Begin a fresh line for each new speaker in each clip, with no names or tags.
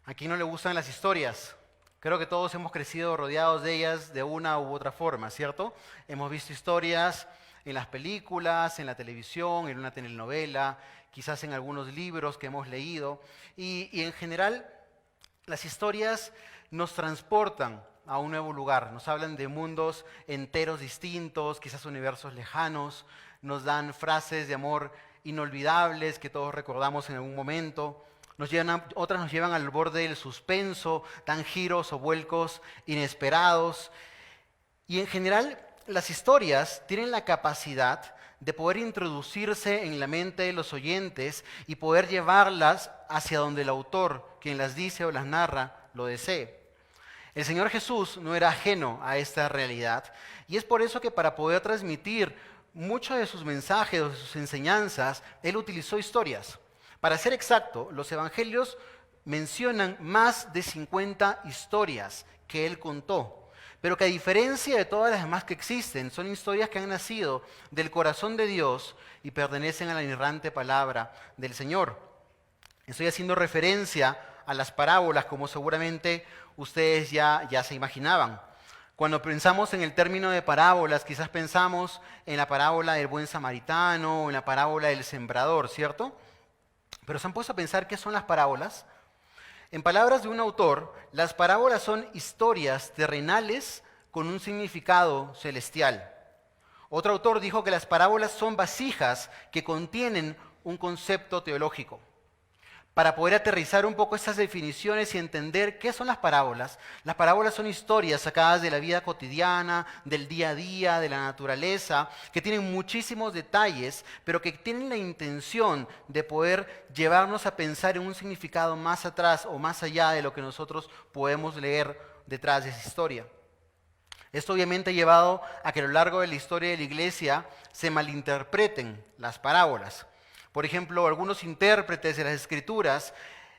¿A quién no le gustan las historias? Creo que todos hemos crecido rodeados de ellas de una u otra forma, ¿cierto? Hemos visto historias en las películas, en la televisión, en una telenovela, quizás en algunos libros que hemos leído. Y en general, las historias nos transportan a un nuevo lugar, nos hablan de mundos enteros distintos, quizás universos lejanos, nos dan frases de amor inolvidables que todos recordamos en algún momento. Otras nos llevan al borde del suspenso, dan giros o vuelcos inesperados. Y en general, las historias tienen la capacidad de poder introducirse en la mente de los oyentes y poder llevarlas hacia donde el autor, quien las dice o las narra, lo desee. El Señor Jesús no era ajeno a esta realidad y es por eso que para poder transmitir muchos de sus mensajes o de sus enseñanzas, Él utilizó historias. Para ser exacto, los evangelios mencionan más de 50 historias que Él contó, pero que a diferencia de todas las demás que existen, son historias que han nacido del corazón de Dios y pertenecen a la inerrante palabra del Señor. Estoy haciendo referencia a las parábolas, como seguramente ustedes ya se imaginaban. Cuando pensamos en el término de parábolas, quizás pensamos en la parábola del buen samaritano o en la parábola del sembrador, ¿cierto? Pero ¿se han puesto a pensar qué son las parábolas? En palabras de un autor, las parábolas son historias terrenales con un significado celestial. Otro autor dijo que las parábolas son vasijas que contienen un concepto teológico. Para poder aterrizar un poco estas definiciones y entender qué son las parábolas son historias sacadas de la vida cotidiana, del día a día, de la naturaleza, que tienen muchísimos detalles, pero que tienen la intención de poder llevarnos a pensar en un significado más atrás o más allá de lo que nosotros podemos leer detrás de esa historia. Esto obviamente ha llevado a que a lo largo de la historia de la iglesia se malinterpreten las parábolas. Por ejemplo, algunos intérpretes de las Escrituras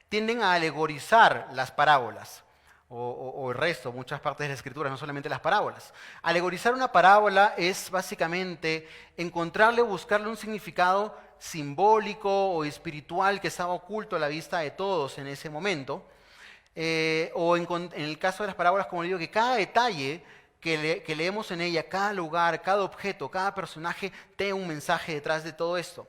tienden a alegorizar las parábolas, o el resto, muchas partes de las Escrituras, no solamente las parábolas. Alegorizar una parábola es básicamente buscarle un significado simbólico o espiritual que estaba oculto a la vista de todos en ese momento. En el caso de las parábolas, como digo, que cada detalle que leemos en ella, cada lugar, cada objeto, cada personaje, tiene un mensaje detrás de todo esto.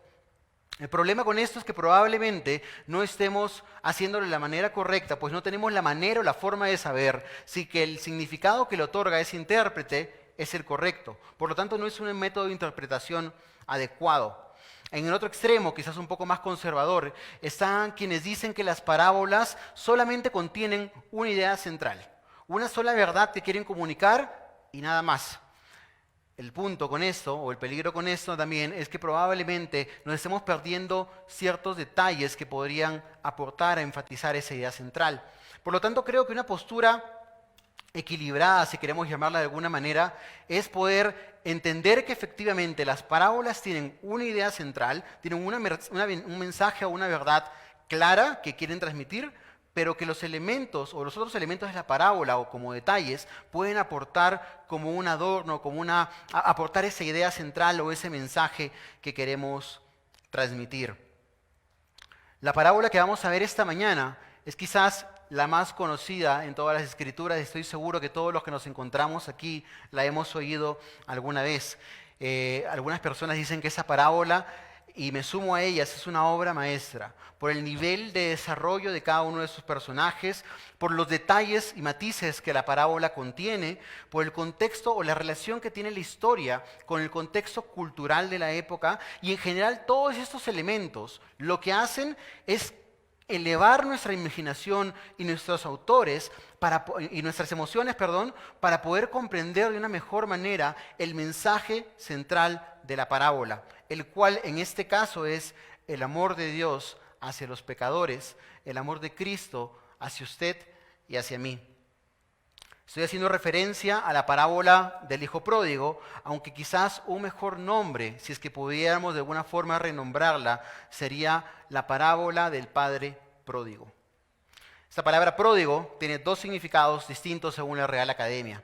El problema con esto es que probablemente no estemos haciéndolo de la manera correcta, pues no tenemos la manera o la forma de saber si que el significado que le otorga ese intérprete es el correcto. Por lo tanto, no es un método de interpretación adecuado. En el otro extremo, quizás un poco más conservador, están quienes dicen que las parábolas solamente contienen una idea central, una sola verdad que quieren comunicar y nada más. El punto con esto, o el peligro con esto también, es que probablemente nos estemos perdiendo ciertos detalles que podrían aportar a enfatizar esa idea central. Por lo tanto, creo que una postura equilibrada, si queremos llamarla de alguna manera, es poder entender que efectivamente las parábolas tienen una idea central, tienen un mensaje o una verdad clara que quieren transmitir, pero que los elementos o los otros elementos de la parábola o como detalles pueden aportar como un adorno, aportar esa idea central o ese mensaje que queremos transmitir. La parábola que vamos a ver esta mañana es quizás la más conocida en todas las escrituras. Estoy seguro que todos los que nos encontramos aquí la hemos oído alguna vez. Algunas personas dicen que esa parábola, y me sumo a ellas, es una obra maestra, por el nivel de desarrollo de cada uno de sus personajes, por los detalles y matices que la parábola contiene, por el contexto o la relación que tiene la historia con el contexto cultural de la época, y en general todos estos elementos lo que hacen es elevar nuestra imaginación y nuestros autores y nuestras emociones, para poder comprender de una mejor manera el mensaje central de la parábola, el cual en este caso es el amor de Dios hacia los pecadores, el amor de Cristo hacia usted y hacia mí. Estoy haciendo referencia a la parábola del hijo pródigo, aunque quizás un mejor nombre, si es que pudiéramos de alguna forma renombrarla, sería la parábola del padre pródigo. Esta palabra pródigo tiene dos significados distintos según la Real Academia.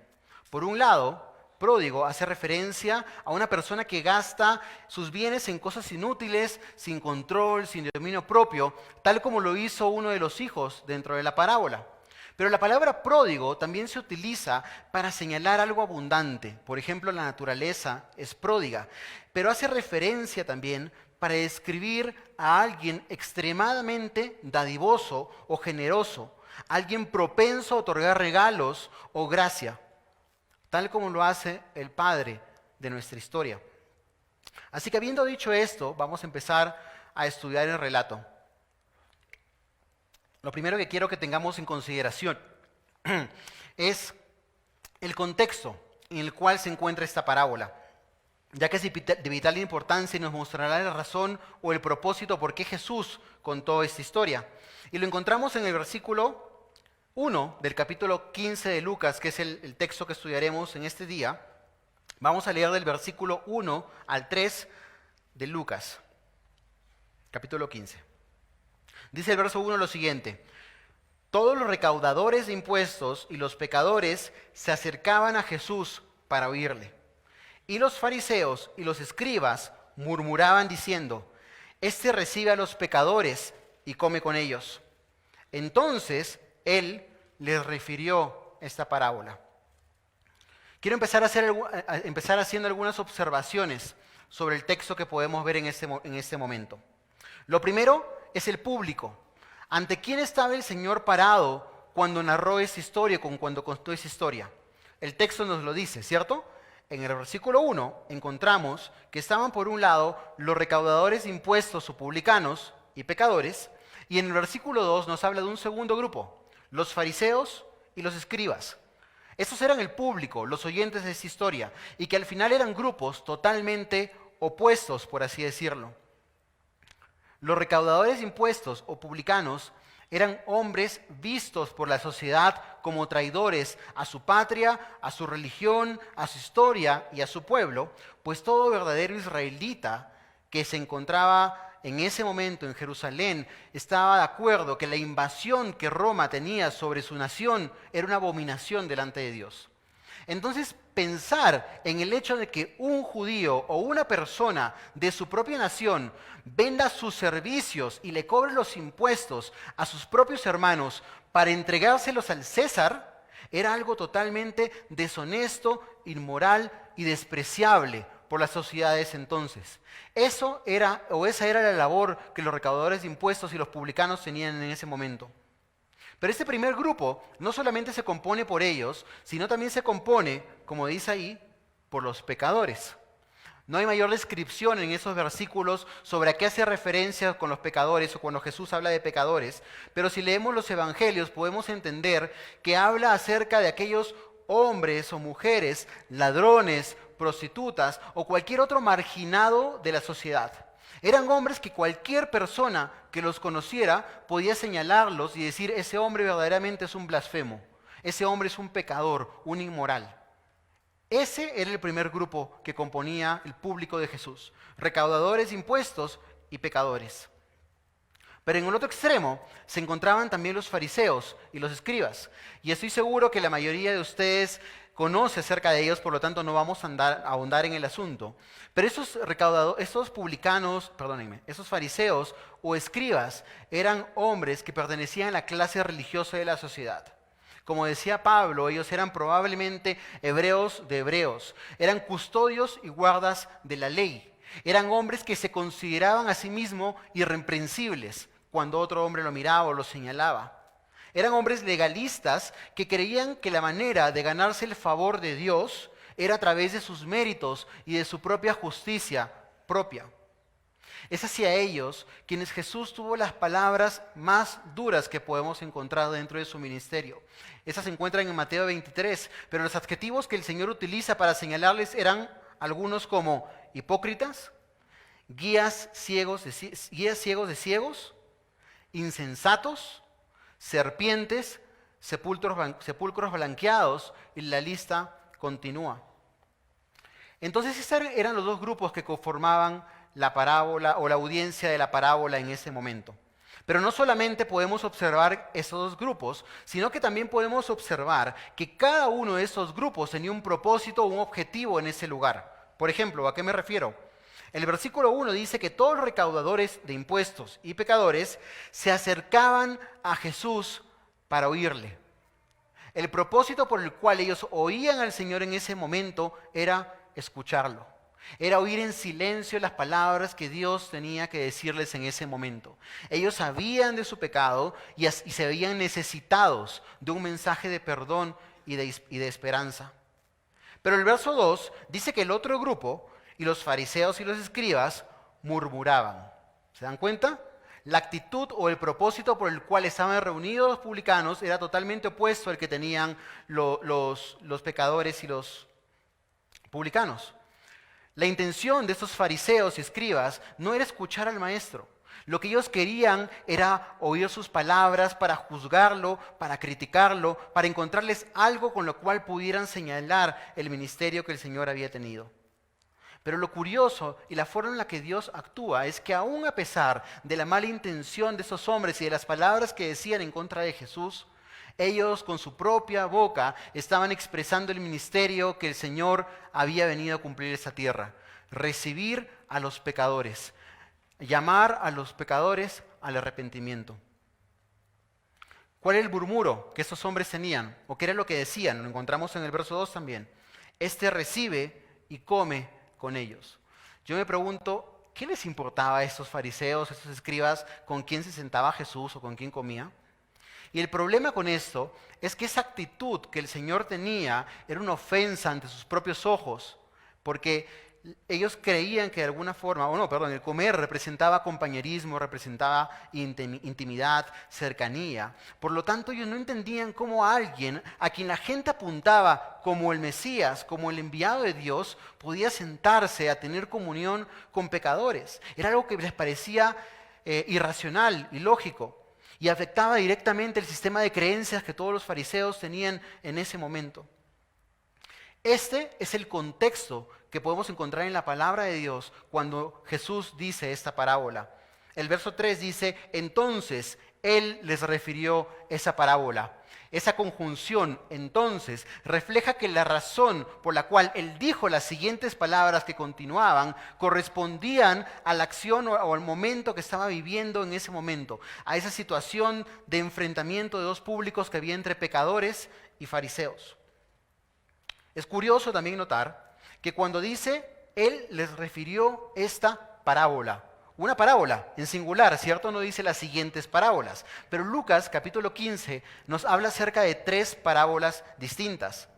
Por un lado, pródigo hace referencia a una persona que gasta sus bienes en cosas inútiles, sin control, sin dominio propio, tal como lo hizo uno de los hijos dentro de la parábola. Pero la palabra pródigo también se utiliza para señalar algo abundante. Por ejemplo, la naturaleza es pródiga, pero hace referencia también para describir a alguien extremadamente dadivoso o generoso, alguien propenso a otorgar regalos o gracia, tal como lo hace el Padre de nuestra historia. Así que habiendo dicho esto, vamos a empezar a estudiar el relato. Lo primero que quiero que tengamos en consideración es el contexto en el cual se encuentra esta parábola, ya que es de vital importancia y nos mostrará la razón o el propósito por qué Jesús contó esta historia. Y lo encontramos en el versículo 1 del capítulo 15 de Lucas, que es el texto que estudiaremos en este día. Vamos a leer del versículo 1 al 3 de Lucas, capítulo 15. Dice el verso 1 lo siguiente: todos los recaudadores de impuestos y los pecadores se acercaban a Jesús para oírle. Y los fariseos y los escribas murmuraban diciendo: este recibe a los pecadores y come con ellos. Entonces él les refirió esta parábola. Quiero empezar haciendo algunas observaciones sobre el texto que podemos ver en este momento. Lo primero es el público. ¿Ante quién estaba el Señor parado cuando narró esta historia, cuando contó esta historia? El texto nos lo dice, ¿cierto? En el versículo 1 encontramos que estaban por un lado los recaudadores de impuestos o publicanos y pecadores, y en el versículo 2 nos habla de un segundo grupo, los fariseos y los escribas. Estos eran el público, los oyentes de esta historia, y que al final eran grupos totalmente opuestos, por así decirlo. Los recaudadores de impuestos o publicanos eran hombres vistos por la sociedad como traidores a su patria, a su religión, a su historia y a su pueblo, pues todo verdadero israelita que se encontraba en ese momento en Jerusalén estaba de acuerdo que la invasión que Roma tenía sobre su nación era una abominación delante de Dios. Entonces, pensar en el hecho de que un judío o una persona de su propia nación venda sus servicios y le cobre los impuestos a sus propios hermanos para entregárselos al César era algo totalmente deshonesto, inmoral y despreciable por las sociedades entonces. Esa era la labor que los recaudadores de impuestos y los publicanos tenían en ese momento. Pero este primer grupo no solamente se compone por ellos, sino también se compone, como dice ahí, por los pecadores. No hay mayor descripción en esos versículos sobre a qué hace referencia con los pecadores o cuando Jesús habla de pecadores, pero si leemos los evangelios podemos entender que habla acerca de aquellos hombres o mujeres, ladrones, prostitutas o cualquier otro marginado de la sociedad. Eran hombres que cualquier persona que los conociera podía señalarlos y decir: ese hombre verdaderamente es un blasfemo, ese hombre es un pecador, un inmoral. Ese era el primer grupo que componía el público de Jesús: recaudadores de impuestos y pecadores. Pero en el otro extremo se encontraban también los fariseos y los escribas. Y estoy seguro que la mayoría de ustedes conoce acerca de ellos, por lo tanto no vamos a ahondar en el asunto. Pero esos fariseos o escribas eran hombres que pertenecían a la clase religiosa de la sociedad. Como decía Pablo, ellos eran probablemente hebreos de hebreos, eran custodios y guardas de la ley. Eran hombres que se consideraban a sí mismos irreprensibles cuando otro hombre lo miraba o lo señalaba. Eran hombres legalistas que creían que la manera de ganarse el favor de Dios era a través de sus méritos y de su propia justicia propia. Es hacia ellos quienes Jesús tuvo las palabras más duras que podemos encontrar dentro de su ministerio. Esas se encuentran en Mateo 23, pero los adjetivos que el Señor utiliza para señalarles eran algunos como hipócritas, guías ciegos de ciegos, insensatos, serpientes, sepulcros blanqueados, y la lista continúa. Entonces esos eran los dos grupos que conformaban la parábola o la audiencia de la parábola en ese momento. Pero no solamente podemos observar esos dos grupos, sino que también podemos observar que cada uno de esos grupos tenía un propósito o un objetivo en ese lugar. Por ejemplo, ¿a qué me refiero? El versículo 1 dice que todos los recaudadores de impuestos y pecadores se acercaban a Jesús para oírle. El propósito por el cual ellos oían al Señor en ese momento era escucharlo. Era oír en silencio las palabras que Dios tenía que decirles en ese momento. Ellos sabían de su pecado y se veían necesitados de un mensaje de perdón y de esperanza. Pero el verso 2 dice que el otro grupo, y los fariseos y los escribas, murmuraban. ¿Se dan cuenta? La actitud o el propósito por el cual estaban reunidos los publicanos era totalmente opuesto al que tenían los pecadores y los publicanos. La intención de estos fariseos y escribas no era escuchar al maestro. Lo que ellos querían era oír sus palabras para juzgarlo, para criticarlo, para encontrarles algo con lo cual pudieran señalar el ministerio que el Señor había tenido. Pero lo curioso y la forma en la que Dios actúa es que aún a pesar de la mala intención de esos hombres y de las palabras que decían en contra de Jesús, ellos con su propia boca estaban expresando el ministerio que el Señor había venido a cumplir en esta tierra. Recibir a los pecadores, llamar a los pecadores al arrepentimiento. ¿Cuál era el murmuro que estos hombres tenían? ¿O qué era lo que decían? Lo encontramos en el verso 2 también. Este recibe y come con ellos. Yo me pregunto, ¿qué les importaba a estos fariseos, a estos escribas, con quién se sentaba Jesús o con quién comía? Y el problema con esto es que esa actitud que el Señor tenía era una ofensa ante sus propios ojos, porque ellos creían que de alguna forma, el comer representaba compañerismo, representaba intimidad, cercanía. Por lo tanto, ellos no entendían cómo alguien a quien la gente apuntaba como el Mesías, como el enviado de Dios, podía sentarse a tener comunión con pecadores. Era algo que les parecía irracional, ilógico, y afectaba directamente el sistema de creencias que todos los fariseos tenían en ese momento. Este es el contexto que podemos encontrar en la palabra de Dios cuando Jesús dice esta parábola. El verso 3 dice, entonces Él les refirió esa parábola. Esa conjunción, entonces, refleja que la razón por la cual Él dijo las siguientes palabras que continuaban correspondían a la acción o al momento que estaba viviendo en ese momento, a esa situación de enfrentamiento de dos públicos que había entre pecadores y fariseos. Es curioso también notar que cuando dice, Él les refirió esta parábola, una parábola en singular, ¿cierto? No dice las siguientes parábolas. Pero Lucas, capítulo 15, nos habla acerca de 3 parábolas distintas.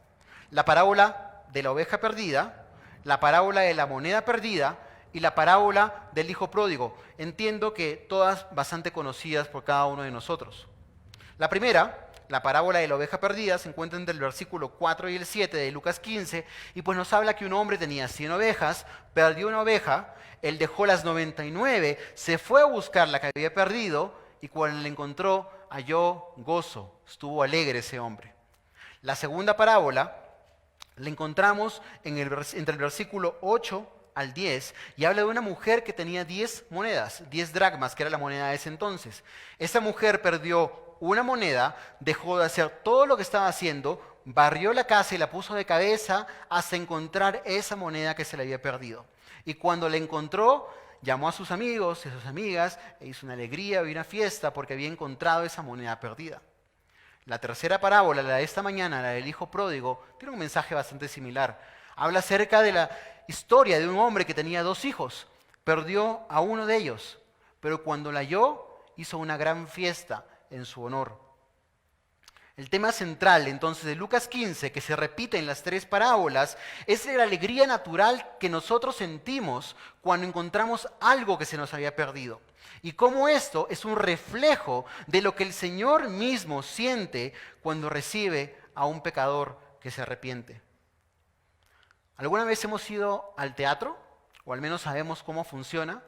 La parábola de la oveja perdida, la parábola de la moneda perdida y la parábola del hijo pródigo. Entiendo que todas bastante conocidas por cada uno de nosotros. La primera, la parábola de la oveja perdida, se encuentra entre el versículo 4 y el 7 de Lucas 15, y pues nos habla que un hombre tenía 100 ovejas, perdió una oveja, él dejó las 99, se fue a buscar la que había perdido, y cuando la encontró, halló gozo, estuvo alegre ese hombre. La segunda parábola la encontramos entre el versículo 8 al 10, y habla de una mujer que tenía 10 monedas, 10 dracmas, que era la moneda de ese entonces. Esa mujer perdió una moneda, dejó de hacer todo lo que estaba haciendo, barrió la casa y la puso de cabeza hasta encontrar esa moneda que se le había perdido. Y cuando la encontró, llamó a sus amigos y a sus amigas e hizo una alegría y una fiesta porque había encontrado esa moneda perdida. La tercera parábola, la de esta mañana, la del hijo pródigo, tiene un mensaje bastante similar. Habla acerca de la historia de un hombre que tenía 2 hijos. Perdió a uno de ellos, pero cuando la halló, hizo una gran fiesta en su honor. El tema central entonces de Lucas 15, que se repite en las 3 parábolas, es la alegría natural que nosotros sentimos cuando encontramos algo que se nos había perdido. Y cómo esto es un reflejo de lo que el Señor mismo siente cuando recibe a un pecador que se arrepiente. ¿Alguna vez hemos ido al teatro? O al menos sabemos cómo funciona.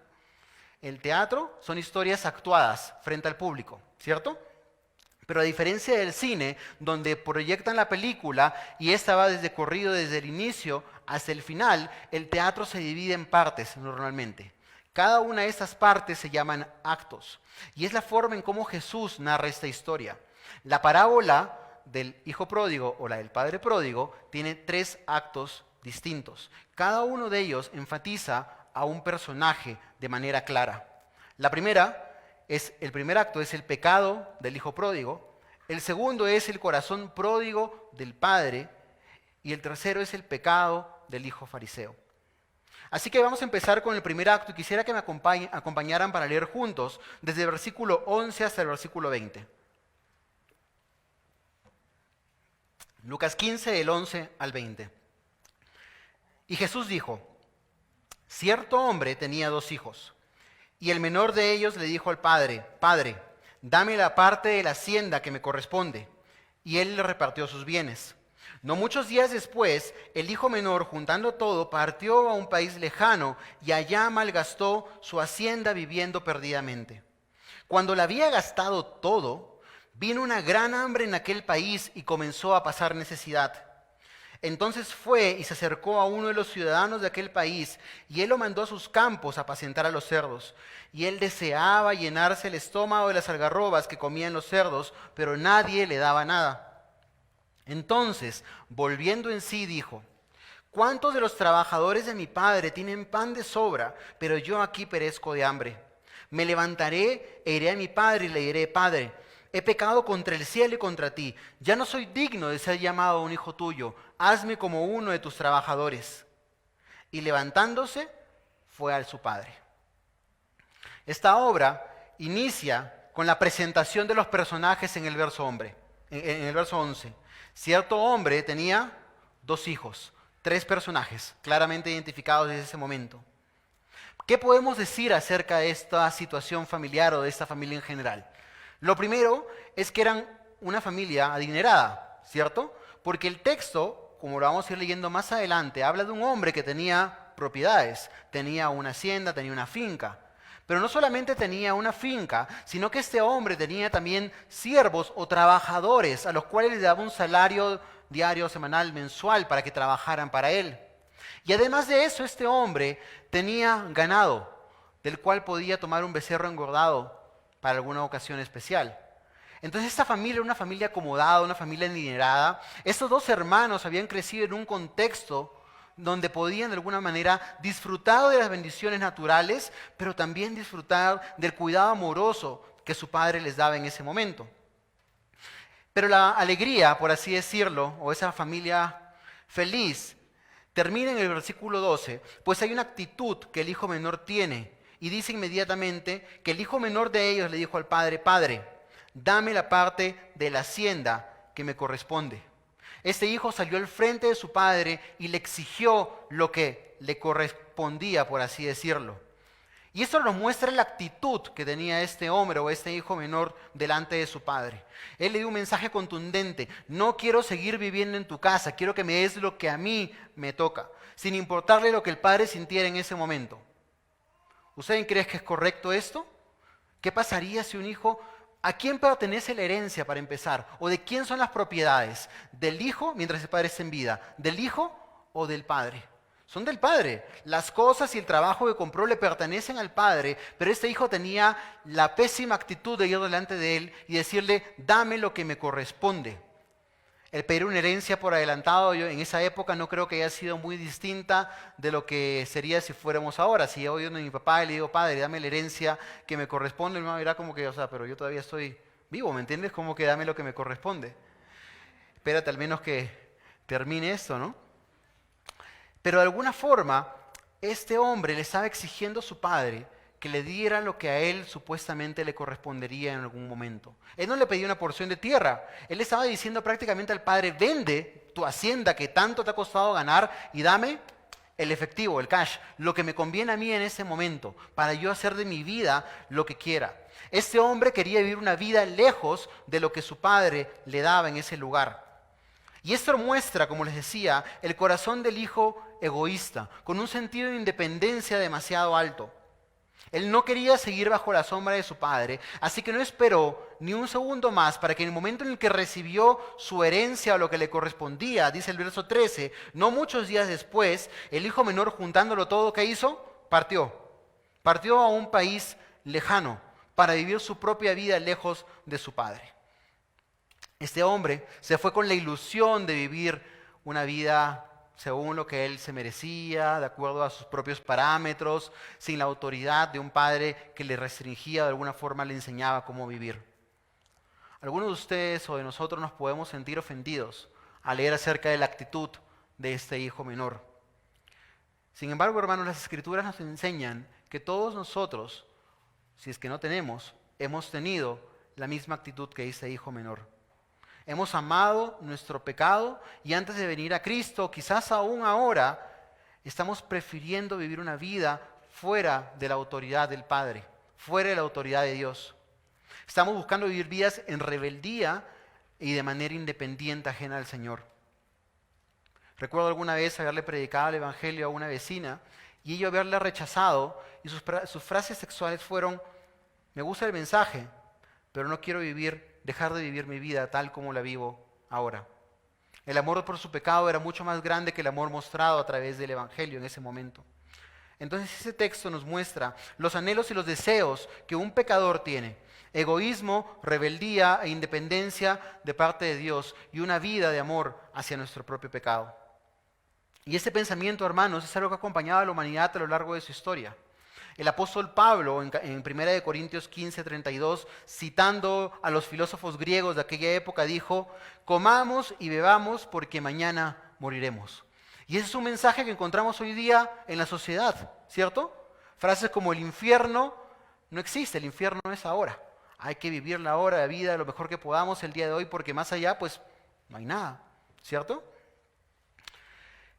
El teatro son historias actuadas frente al público, ¿cierto? Pero a diferencia del cine, donde proyectan la película y esta va desde el inicio hasta el final, el teatro se divide en partes normalmente. Cada una de estas partes se llaman actos. Y es la forma en cómo Jesús narra esta historia. La parábola del hijo pródigo o la del padre pródigo tiene 3 actos distintos. Cada uno de ellos enfatiza a un personaje de manera clara. El primer acto es el pecado del hijo pródigo. El segundo es el corazón pródigo del padre. Y el tercero es el pecado del hijo fariseo. Así que vamos a empezar con el primer acto y quisiera que me acompañaran para leer juntos desde el versículo 11 hasta el versículo 20. Lucas 15, del 11 al 20. Y Jesús dijo: cierto hombre tenía 2 hijos, y el menor de ellos le dijo al padre: Padre, dame la parte de la hacienda que me corresponde. Y él le repartió sus bienes. No muchos días después, el hijo menor, juntando todo, partió a un país lejano y allá malgastó su hacienda viviendo perdidamente. Cuando la había gastado todo, vino una gran hambre en aquel país y comenzó a pasar necesidad. Entonces fue y se acercó a uno de los ciudadanos de aquel país, y él lo mandó a sus campos a apacentar a los cerdos. Y él deseaba llenarse el estómago de las algarrobas que comían los cerdos, pero nadie le daba nada. Entonces, volviendo en sí, dijo: ¿cuántos de los trabajadores de mi padre tienen pan de sobra, pero yo aquí perezco de hambre? Me levantaré e iré a mi padre y le diré: Padre, he pecado contra el cielo y contra ti. Ya no soy digno de ser llamado un hijo tuyo. Hazme como uno de tus trabajadores. Y levantándose, fue a su padre. Esta obra inicia con la presentación de los personajes en el verso 11. Cierto hombre tenía 2 hijos, 3 personajes claramente identificados desde ese momento. ¿Qué podemos decir acerca de esta situación familiar o de esta familia en general? Lo primero es que eran una familia adinerada, ¿cierto? Porque el texto, como lo vamos a ir leyendo más adelante, habla de un hombre que tenía propiedades, tenía una hacienda, tenía una finca. Pero no solamente tenía una finca, sino que este hombre tenía también siervos o trabajadores a los cuales les daba un salario diario, semanal, mensual para que trabajaran para él. Y además de eso, este hombre tenía ganado, del cual podía tomar un becerro engordado para alguna ocasión especial. Entonces esta familia era una familia acomodada, una familia adinerada. Estos 2 hermanos habían crecido en un contexto donde podían de alguna manera disfrutar de las bendiciones naturales, pero también disfrutar del cuidado amoroso que su padre les daba en ese momento. Pero la alegría, por así decirlo, o esa familia feliz, termina en el versículo 12, pues hay una actitud que el hijo menor tiene, y dice inmediatamente que el hijo menor de ellos le dijo al padre: Padre, dame la parte de la hacienda que me corresponde. Este hijo salió al frente de su padre y le exigió lo que le correspondía, por así decirlo. Y esto nos muestra la actitud que tenía este hombre o este hijo menor delante de su padre. Él le dio un mensaje contundente: no quiero seguir viviendo en tu casa, quiero que me des lo que a mí me toca, sin importarle lo que el padre sintiera en ese momento. ¿Ustedes creen que es correcto esto? ¿Qué pasaría si un hijo... ¿A quién pertenece la herencia para empezar? ¿O de quién son las propiedades? ¿Del hijo mientras el padre está en vida? ¿Del hijo o del padre? Son del padre. Las cosas y el trabajo que compró le pertenecen al padre, pero este hijo tenía la pésima actitud de ir delante de él y decirle: dame lo que me corresponde. El pedir una herencia por adelantado, yo en esa época no creo que haya sido muy distinta de lo que sería si fuéramos ahora. Si yo voy a mi papá y le digo: Padre, dame la herencia que me corresponde, mi mamá dirá como que, pero yo todavía estoy vivo, ¿me entiendes? Como que dame lo que me corresponde. Espérate al menos que termine esto, ¿no? Pero de alguna forma, este hombre le estaba exigiendo a su padre que le diera lo que a él supuestamente le correspondería en algún momento. Él no le pedía una porción de tierra. Él estaba diciendo prácticamente al padre: vende tu hacienda que tanto te ha costado ganar y dame el efectivo, el cash, lo que me conviene a mí en ese momento, para yo hacer de mi vida lo que quiera. Este hombre quería vivir una vida lejos de lo que su padre le daba en ese lugar. Y esto muestra, como les decía, el corazón del hijo egoísta, con un sentido de independencia demasiado alto. Él no quería seguir bajo la sombra de su padre, así que no esperó ni un segundo más para que en el momento en el que recibió su herencia o lo que le correspondía, dice el verso 13, no muchos días después, el hijo menor, juntándolo todo, ¿qué hizo? Partió. Partió a un país lejano para vivir su propia vida lejos de su padre. Este hombre se fue con la ilusión de vivir una vida según lo que él se merecía, de acuerdo a sus propios parámetros, sin la autoridad de un padre que le restringía, de alguna forma le enseñaba cómo vivir. Algunos de ustedes o de nosotros nos podemos sentir ofendidos al leer acerca de la actitud de este hijo menor. Sin embargo, hermanos, las Escrituras nos enseñan que todos nosotros, si es que no tenemos, hemos tenido la misma actitud que este hijo menor. Hemos amado nuestro pecado y antes de venir a Cristo, quizás aún ahora, estamos prefiriendo vivir una vida fuera de la autoridad del Padre, fuera de la autoridad de Dios. Estamos buscando vivir vidas en rebeldía y de manera independiente, ajena al Señor. Recuerdo alguna vez haberle predicado el Evangelio a una vecina y ella haberle rechazado y sus frases sexuales fueron: me gusta el mensaje, pero no quiero dejar de vivir mi vida tal como la vivo ahora. El amor por su pecado era mucho más grande que el amor mostrado a través del Evangelio en ese momento. Entonces ese texto nos muestra los anhelos y los deseos que un pecador tiene: egoísmo, rebeldía e independencia de parte de Dios y una vida de amor hacia nuestro propio pecado. Y este pensamiento, hermanos, es algo que ha acompañado a la humanidad a lo largo de su historia. El apóstol Pablo, en 1 Corintios 15:32, citando a los filósofos griegos de aquella época, dijo: comamos y bebamos porque mañana moriremos. Y ese es un mensaje que encontramos hoy día en la sociedad, ¿cierto? Frases como el infierno no existe, el infierno es ahora. Hay que vivir la hora de vida lo mejor que podamos el día de hoy porque más allá pues no hay nada, ¿cierto?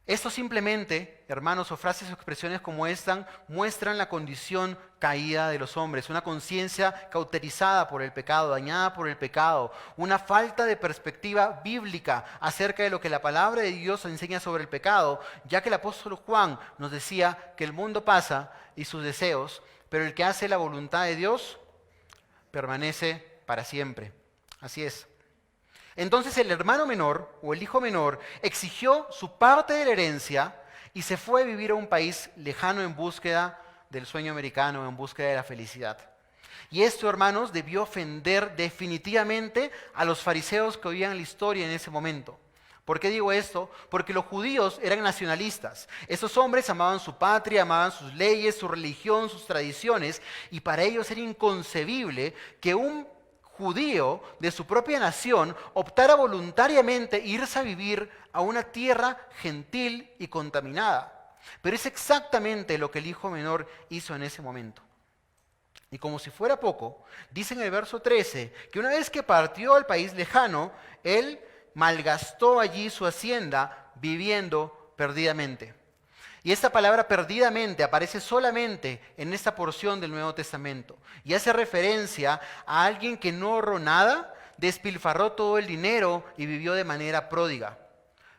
Esto simplemente, hermanos, o frases o expresiones como esta muestran la condición caída de los hombres, una conciencia cauterizada por el pecado, dañada por el pecado, una falta de perspectiva bíblica acerca de lo que la palabra de Dios enseña sobre el pecado, ya que el apóstol Juan nos decía que el mundo pasa y sus deseos, pero el que hace la voluntad de Dios permanece para siempre. Así es. Entonces el hermano menor o el hijo menor exigió su parte de la herencia y se fue a vivir a un país lejano en búsqueda del sueño americano, en búsqueda de la felicidad. Y esto, hermanos, debió ofender definitivamente a los fariseos que oían la historia en ese momento. ¿Por qué digo esto? Porque los judíos eran nacionalistas. Esos hombres amaban su patria, amaban sus leyes, su religión, sus tradiciones, y para ellos era inconcebible que un judío de su propia nación optara voluntariamente irse a vivir a una tierra gentil y contaminada. Pero es exactamente lo que el hijo menor hizo en ese momento. Y como si fuera poco, dice en el verso 13 que una vez que partió al país lejano, él malgastó allí su hacienda viviendo perdidamente. Y esta palabra perdidamente aparece solamente en esta porción del Nuevo Testamento. Y hace referencia a alguien que no ahorró nada, despilfarró todo el dinero y vivió de manera pródiga.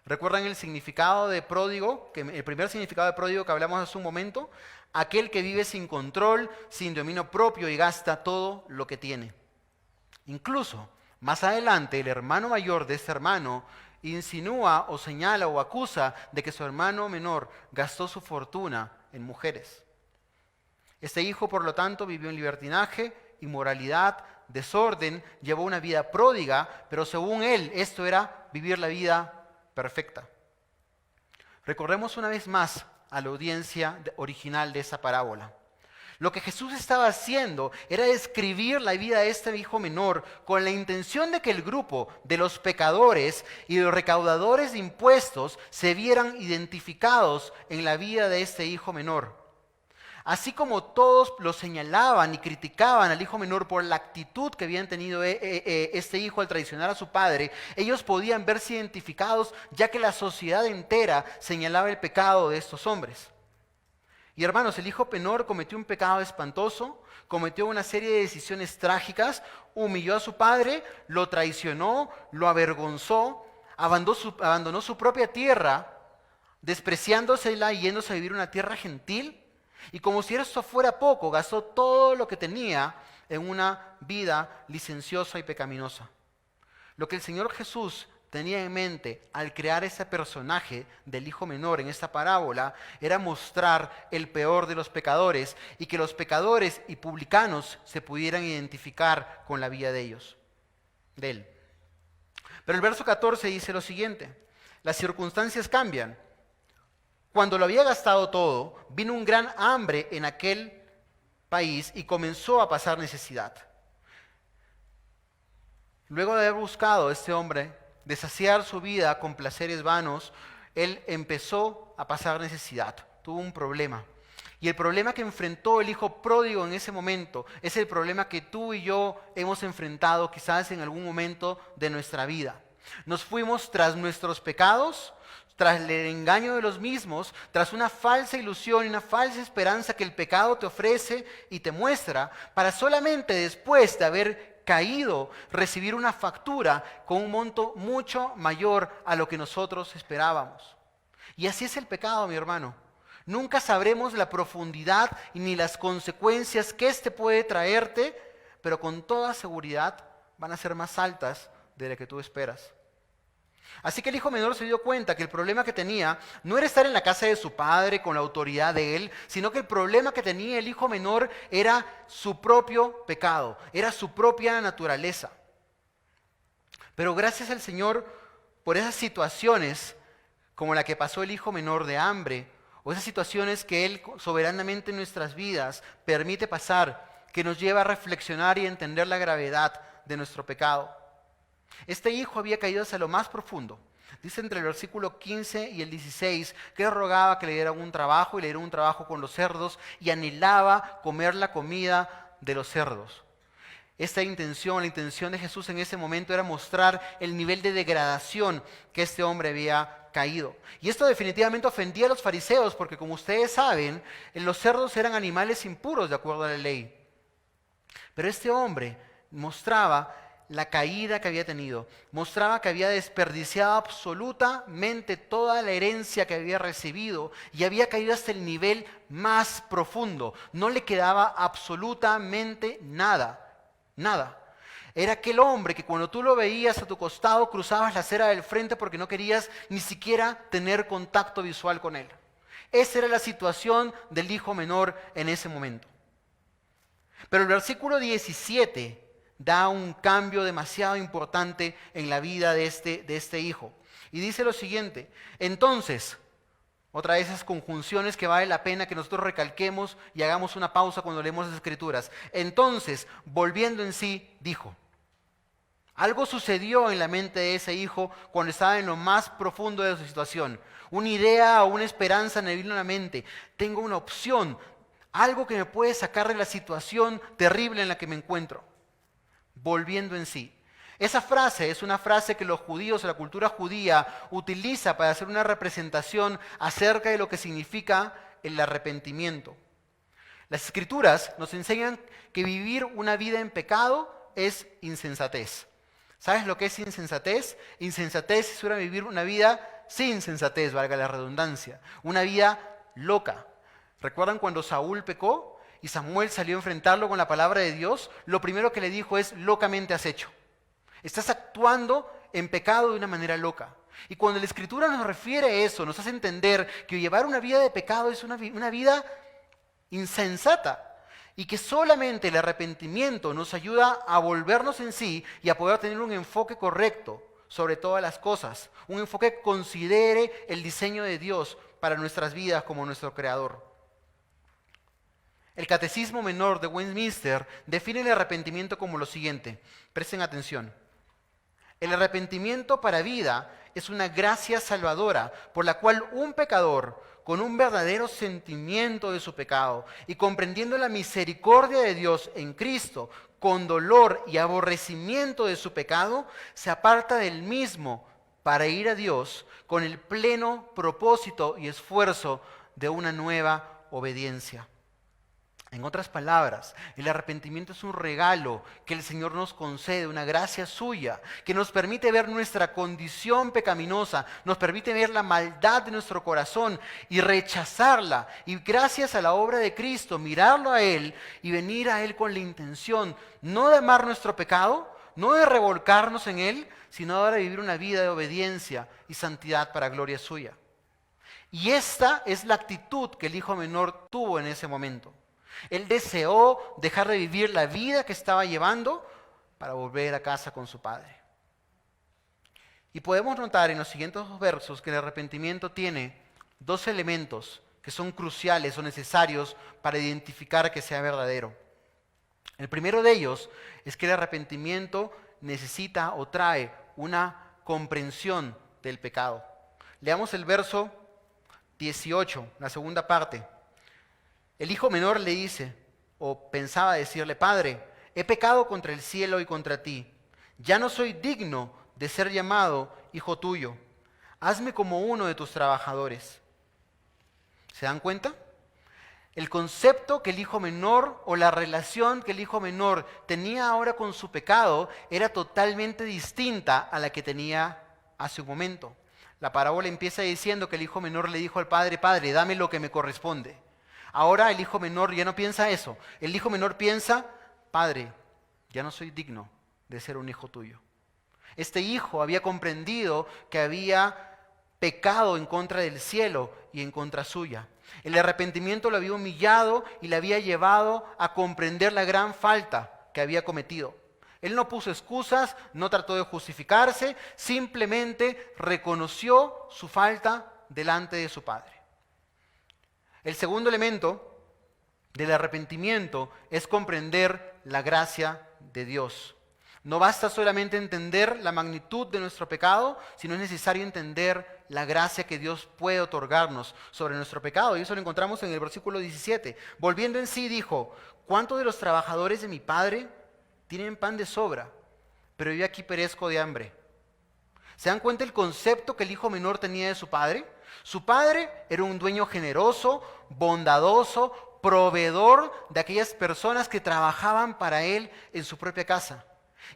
¿Recuerdan el significado de pródigo? El primer significado de pródigo que hablamos hace un momento. Aquel que vive sin control, sin dominio propio y gasta todo lo que tiene. Incluso, más adelante, el hermano mayor de este hermano insinúa o señala o acusa de que su hermano menor gastó su fortuna en mujeres. Este hijo, por lo tanto, vivió en libertinaje, inmoralidad, desorden, llevó una vida pródiga, pero según él, esto era vivir la vida perfecta. Recordemos una vez más a la audiencia original de esa parábola. Lo que Jesús estaba haciendo era describir la vida de este hijo menor con la intención de que el grupo de los pecadores y de los recaudadores de impuestos se vieran identificados en la vida de este hijo menor. Así como todos lo señalaban y criticaban al hijo menor por la actitud que habían tenido este hijo al traicionar a su padre, ellos podían verse identificados ya que la sociedad entera señalaba el pecado de estos hombres. Y hermanos, el hijo menor cometió un pecado espantoso, cometió una serie de decisiones trágicas, humilló a su padre, lo traicionó, lo avergonzó, abandonó su propia tierra, despreciándosela y yéndose a vivir una tierra gentil. Y como si esto fuera poco, gastó todo lo que tenía en una vida licenciosa y pecaminosa. Lo que el Señor Jesús tenía en mente al crear ese personaje del hijo menor en esta parábola era mostrar el peor de los pecadores y que los pecadores y publicanos se pudieran identificar con la vida de él. Pero el verso 14 dice lo siguiente: las circunstancias cambian. Cuando lo había gastado todo, vino un gran hambre en aquel país y comenzó a pasar necesidad. Luego de haber buscado este hombre de saciar su vida con placeres vanos, él empezó a pasar necesidad, tuvo un problema. Y el problema que enfrentó el hijo pródigo en ese momento es el problema que tú y yo hemos enfrentado quizás en algún momento de nuestra vida. Nos fuimos tras nuestros pecados, tras el engaño de los mismos, tras una falsa ilusión y una falsa esperanza que el pecado te ofrece y te muestra, para solamente después de haber caído, recibir una factura con un monto mucho mayor a lo que nosotros esperábamos. Y así es el pecado, mi hermano. Nunca sabremos la profundidad ni las consecuencias que éste puede traerte, pero con toda seguridad van a ser más altas de las que tú esperas. Así que el hijo menor se dio cuenta que el problema que tenía no era estar en la casa de su padre con la autoridad de él, sino que el problema que tenía el hijo menor era su propio pecado, era su propia naturaleza. Pero gracias al Señor por esas situaciones como la que pasó el hijo menor de hambre, o esas situaciones que Él soberanamente en nuestras vidas permite pasar, que nos lleva a reflexionar y a entender la gravedad de nuestro pecado. Este hijo había caído hacia lo más profundo. Dice entre el versículo 15 y el 16 que él rogaba que le dieran un trabajo y le dieron un trabajo con los cerdos y anhelaba comer la comida de los cerdos. Esta intención, la intención de Jesús en ese momento era mostrar el nivel de degradación que este hombre había caído. Y esto definitivamente ofendía a los fariseos porque, como ustedes saben, los cerdos eran animales impuros de acuerdo a la ley. Pero este hombre mostraba la caída que había tenido, mostraba que había desperdiciado absolutamente toda la herencia que había recibido y había caído hasta el nivel más profundo. No le quedaba absolutamente nada. Nada. Era aquel hombre que cuando tú lo veías a tu costado cruzabas la acera del frente porque no querías ni siquiera tener contacto visual con él. Esa era la situación del hijo menor en ese momento. Pero el versículo 17 da un cambio demasiado importante en la vida de este hijo. Y dice lo siguiente: entonces, otra de esas conjunciones que vale la pena que nosotros recalquemos y hagamos una pausa cuando leemos las Escrituras. Entonces, volviendo en sí, dijo. Algo sucedió en la mente de ese hijo cuando estaba en lo más profundo de su situación. Una idea o una esperanza le vino a la mente. Tengo una opción, algo que me puede sacar de la situación terrible en la que me encuentro. Volviendo en sí. Esa frase es una frase que los judíos, la cultura judía, utiliza para hacer una representación acerca de lo que significa el arrepentimiento. Las Escrituras nos enseñan que vivir una vida en pecado es insensatez. ¿Sabes lo que es insensatez? Insensatez es vivir una vida sin sensatez, valga la redundancia. Una vida loca. ¿Recuerdan cuando Saúl pecó y Samuel salió a enfrentarlo con la palabra de Dios? Lo primero que le dijo es: locamente has hecho. Estás actuando en pecado de una manera loca. Y cuando la Escritura nos refiere a eso, nos hace entender que llevar una vida de pecado es una vida insensata. Y que solamente el arrepentimiento nos ayuda a volvernos en sí y a poder tener un enfoque correcto sobre todas las cosas. Un enfoque que considere el diseño de Dios para nuestras vidas como nuestro Creador. El Catecismo Menor de Westminster define el arrepentimiento como lo siguiente. Presten atención. El arrepentimiento para vida es una gracia salvadora por la cual un pecador, con un verdadero sentimiento de su pecado y comprendiendo la misericordia de Dios en Cristo, con dolor y aborrecimiento de su pecado, se aparta del mismo para ir a Dios con el pleno propósito y esfuerzo de una nueva obediencia. En otras palabras, el arrepentimiento es un regalo que el Señor nos concede, una gracia suya, que nos permite ver nuestra condición pecaminosa, nos permite ver la maldad de nuestro corazón y rechazarla. Y gracias a la obra de Cristo, mirarlo a Él y venir a Él con la intención no de amar nuestro pecado, no de revolcarnos en Él, sino ahora de vivir una vida de obediencia y santidad para gloria suya. Y esta es la actitud que el hijo menor tuvo en ese momento. Él deseó dejar de vivir la vida que estaba llevando para volver a casa con su padre. Y podemos notar en los siguientes dos versos que el arrepentimiento tiene dos elementos que son cruciales o necesarios para identificar que sea verdadero. El primero de ellos es que el arrepentimiento necesita o trae una comprensión del pecado. Leamos el verso 18, la segunda parte. El hijo menor le dice, o pensaba decirle: Padre, he pecado contra el cielo y contra ti. Ya no soy digno de ser llamado hijo tuyo. Hazme como uno de tus trabajadores. ¿Se dan cuenta? El concepto que el hijo menor o la relación que el hijo menor tenía ahora con su pecado era totalmente distinta a la que tenía hace un momento. La parábola empieza diciendo que el hijo menor le dijo al padre: Padre, dame lo que me corresponde. Ahora el hijo menor ya no piensa eso. El hijo menor piensa: Padre, ya no soy digno de ser un hijo tuyo. Este hijo había comprendido que había pecado en contra del cielo y en contra suya. El arrepentimiento lo había humillado y le había llevado a comprender la gran falta que había cometido. Él no puso excusas, no trató de justificarse, simplemente reconoció su falta delante de su padre. El segundo elemento del arrepentimiento es comprender la gracia de Dios. No basta solamente entender la magnitud de nuestro pecado, sino es necesario entender la gracia que Dios puede otorgarnos sobre nuestro pecado. Y eso lo encontramos en el versículo 17. Volviendo en sí dijo: ¿cuántos de los trabajadores de mi padre tienen pan de sobra, pero yo aquí perezco de hambre? ¿Se dan cuenta el concepto que el hijo menor tenía de su padre? Su padre era un dueño generoso, bondadoso, proveedor de aquellas personas que trabajaban para él en su propia casa.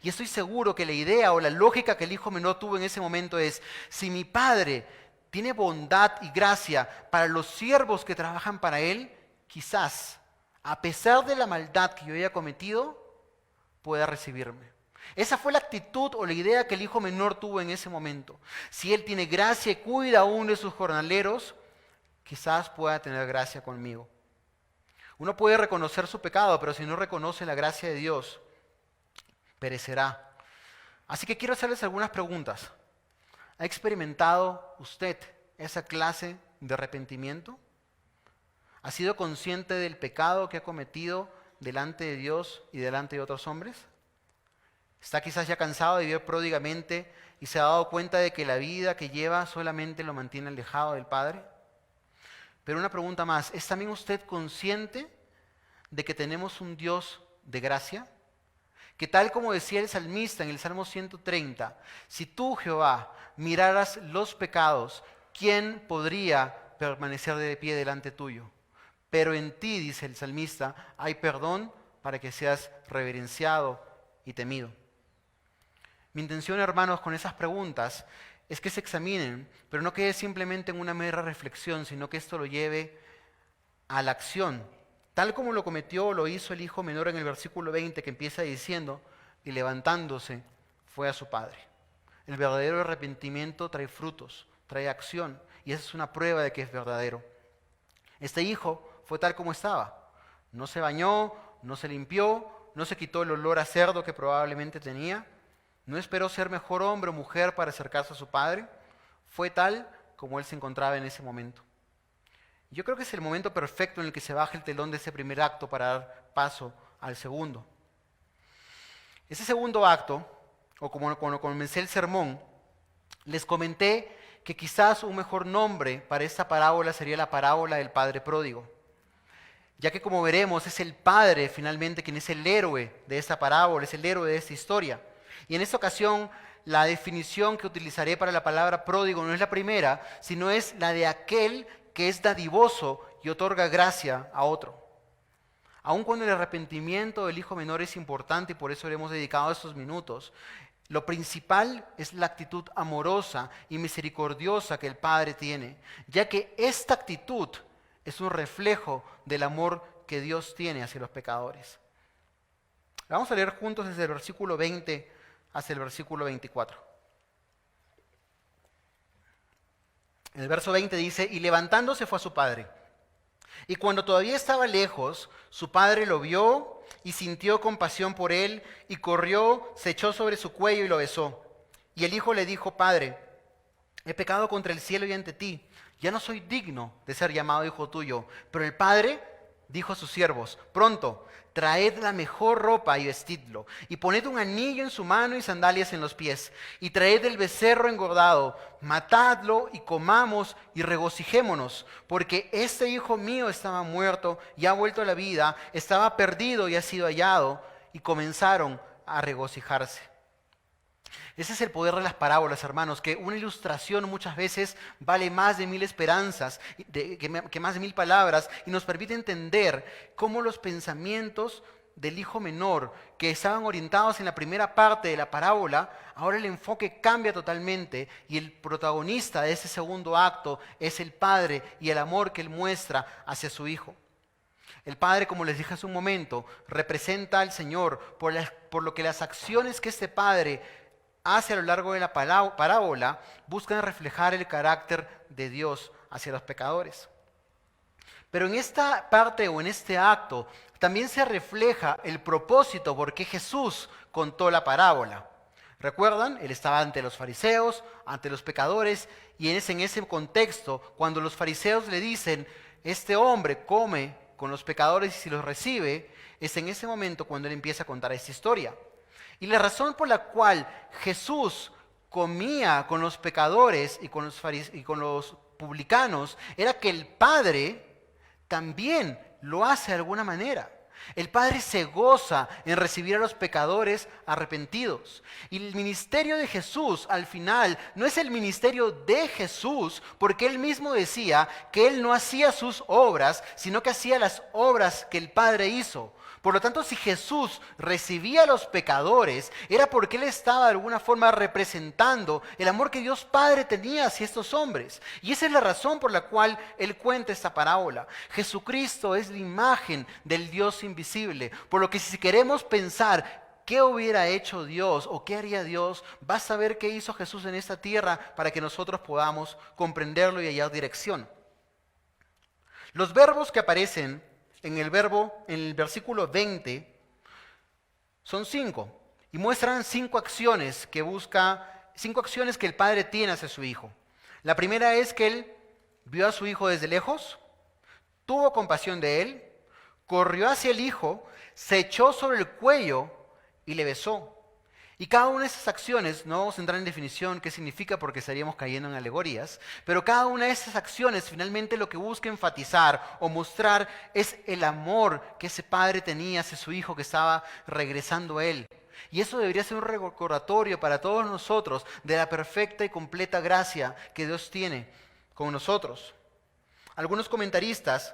Y estoy seguro que la idea o la lógica que el hijo menor tuvo en ese momento es: si mi padre tiene bondad y gracia para los siervos que trabajan para él, quizás, a pesar de la maldad que yo haya cometido, pueda recibirme. Esa fue la actitud o la idea que el hijo menor tuvo en ese momento. Si él tiene gracia y cuida a uno de sus jornaleros, quizás pueda tener gracia conmigo. Uno puede reconocer su pecado, pero si no reconoce la gracia de Dios, perecerá. Así que quiero hacerles algunas preguntas. ¿Ha experimentado usted esa clase de arrepentimiento? ¿Ha sido consciente del pecado que ha cometido delante de Dios y delante de otros hombres? ¿Está quizás ya cansado de vivir pródigamente y se ha dado cuenta de que la vida que lleva solamente lo mantiene alejado del Padre? Pero una pregunta más: ¿es también usted consciente de que tenemos un Dios de gracia? Que tal como decía el salmista en el Salmo 130, si tú, Jehová, miraras los pecados, ¿quién podría permanecer de pie delante tuyo? Pero en ti, dice el salmista, hay perdón para que seas reverenciado y temido. Mi intención, hermanos, con esas preguntas es que se examinen, pero no quede simplemente en una mera reflexión, sino que esto lo lleve a la acción. Tal como lo cometió o lo hizo el hijo menor en el versículo 20, que empieza diciendo: y levantándose fue a su padre. El verdadero arrepentimiento trae frutos, trae acción, y esa es una prueba de que es verdadero. Este hijo fue tal como estaba. No se bañó, no se limpió, no se quitó el olor a cerdo que probablemente tenía. No esperó ser mejor hombre o mujer para acercarse a su padre. Fue tal como él se encontraba en ese momento. Yo creo que es el momento perfecto en el que se baja el telón de ese primer acto para dar paso al segundo. Ese segundo acto, o como cuando comencé el sermón, les comenté que quizás un mejor nombre para esta parábola sería la parábola del padre pródigo, ya que, como veremos, es el padre finalmente quien es el héroe de esta parábola, es el héroe de esta historia. Y en esta ocasión la definición que utilizaré para la palabra pródigo no es la primera, sino es la de aquel que es dadivoso y otorga gracia a otro. Aun cuando el arrepentimiento del hijo menor es importante y por eso le hemos dedicado estos minutos, lo principal es la actitud amorosa y misericordiosa que el Padre tiene, ya que esta actitud es un reflejo del amor que Dios tiene hacia los pecadores. Vamos a leer juntos desde el versículo 20 hasta el versículo 24. En el verso 20 dice, y levantándose fue a su padre. Y cuando todavía estaba lejos, su padre lo vio y sintió compasión por él, y corrió, se echó sobre su cuello y lo besó. Y el hijo le dijo, Padre, he pecado contra el cielo y ante ti. Ya no soy digno de ser llamado hijo tuyo. Pero el padre dijo a sus siervos, pronto, traed la mejor ropa y vestidlo, y poned un anillo en su mano y sandalias en los pies, y traed el becerro engordado, matadlo y comamos y regocijémonos, porque este hijo mío estaba muerto y ha vuelto a la vida, estaba perdido y ha sido hallado, y comenzaron a regocijarse. Ese es el poder de las parábolas, hermanos, que una ilustración muchas veces vale más de 1000 esperanzas, que más de 1000 palabras, y nos permite entender cómo los pensamientos del hijo menor, que estaban orientados en la primera parte de la parábola, ahora el enfoque cambia totalmente y el protagonista de ese segundo acto es el padre y el amor que él muestra hacia su hijo. El padre, como les dije hace un momento, representa al Señor por lo que las acciones que este padre hace a lo largo de la parábola buscan reflejar el carácter de Dios hacia los pecadores. Pero en esta parte o en este acto también se refleja el propósito por qué Jesús contó la parábola. ¿Recuerdan? Él estaba ante los fariseos, ante los pecadores, y es en ese contexto cuando los fariseos le dicen, este hombre come con los pecadores y si los recibe, es en ese momento cuando él empieza a contar esta historia. Y la razón por la cual Jesús comía con los pecadores y con los publicanos era que el Padre también lo hace de alguna manera. El Padre se goza en recibir a los pecadores arrepentidos. Y el ministerio de Jesús al final no es el ministerio de Jesús, porque Él mismo decía que Él no hacía sus obras, sino que hacía las obras que el Padre hizo. Por lo tanto, si Jesús recibía a los pecadores, era porque Él estaba de alguna forma representando el amor que Dios Padre tenía hacia estos hombres. Y esa es la razón por la cual Él cuenta esta parábola. Jesucristo es la imagen del Dios invisible. Por lo que si queremos pensar qué hubiera hecho Dios o qué haría Dios, basta ver qué hizo Jesús en esta tierra para que nosotros podamos comprenderlo y hallar dirección. Los verbos que aparecen en el versículo 20, son 5 y muestran 5 acciones que el padre tiene hacia su hijo. La primera es que él vio a su hijo desde lejos, tuvo compasión de él, corrió hacia el hijo, se echó sobre el cuello y le besó. Y cada una de esas acciones, no vamos a entrar en definición qué significa porque estaríamos cayendo en alegorías, pero cada una de esas acciones finalmente lo que busca enfatizar o mostrar es el amor que ese padre tenía hacia su hijo que estaba regresando a él. Y eso debería ser un recordatorio para todos nosotros de la perfecta y completa gracia que Dios tiene con nosotros. Algunos comentaristas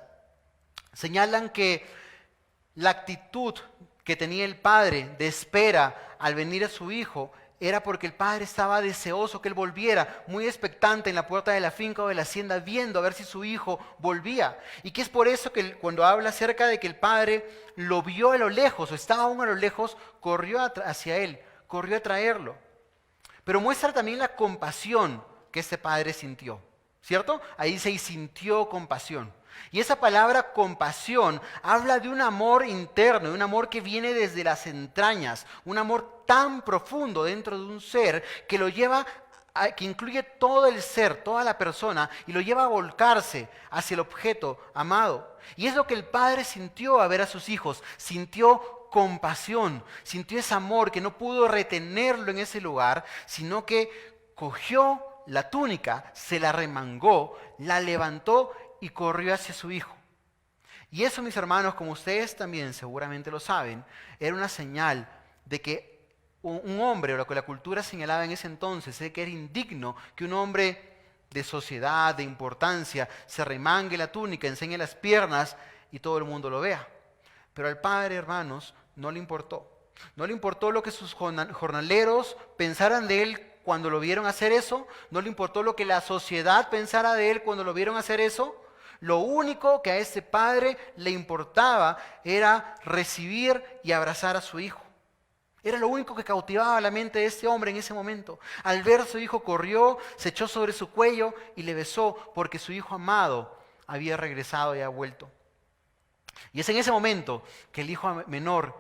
señalan que la actitud que tenía el padre de espera al venir a su hijo era porque el padre estaba deseoso que él volviera, muy expectante en la puerta de la finca o de la hacienda, viendo a ver si su hijo volvía. Y que es por eso que cuando habla acerca de que el padre lo vio a lo lejos o estaba aún a lo lejos, corrió hacia él, corrió a traerlo. Pero muestra también la compasión que este padre sintió, ¿cierto? Ahí dice, y sintió compasión. Y esa palabra compasión habla de un amor interno, de un amor que viene desde las entrañas, un amor tan profundo dentro de un ser que lo lleva, que incluye todo el ser, toda la persona, y lo lleva a volcarse hacia el objeto amado. Y es lo que el padre sintió al ver a sus hijos, sintió compasión, sintió ese amor que no pudo retenerlo en ese lugar, sino que cogió la túnica, se la remangó, la levantó y corrió hacia su hijo. Y eso, mis hermanos, como ustedes también seguramente lo saben, era una señal de que un hombre, o lo que la cultura señalaba en ese entonces, es que era indigno que un hombre de sociedad, de importancia, se remangue la túnica, enseñe las piernas y todo el mundo lo vea. Pero al padre, hermanos, no le importó. No le importó lo que sus jornaleros pensaran de él cuando lo vieron hacer eso. No le importó lo que la sociedad pensara de él cuando lo vieron hacer eso. Lo único que a ese padre le importaba era recibir y abrazar a su hijo. Era lo único que cautivaba la mente de este hombre en ese momento. Al ver a su hijo corrió, se echó sobre su cuello y le besó porque su hijo amado había regresado y había vuelto. Y es en ese momento que el hijo menor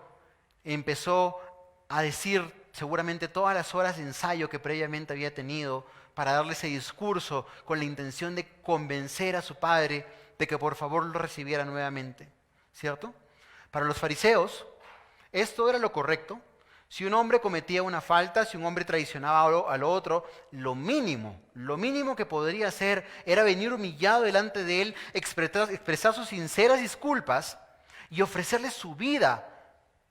empezó a decir seguramente todas las horas de ensayo que previamente había tenido para darle ese discurso con la intención de convencer a su padre de que por favor lo recibiera nuevamente, ¿cierto? Para los fariseos, esto era lo correcto. Si un hombre cometía una falta, si un hombre traicionaba al otro, lo mínimo que podría hacer era venir humillado delante de él, expresar sus sinceras disculpas y ofrecerle su vida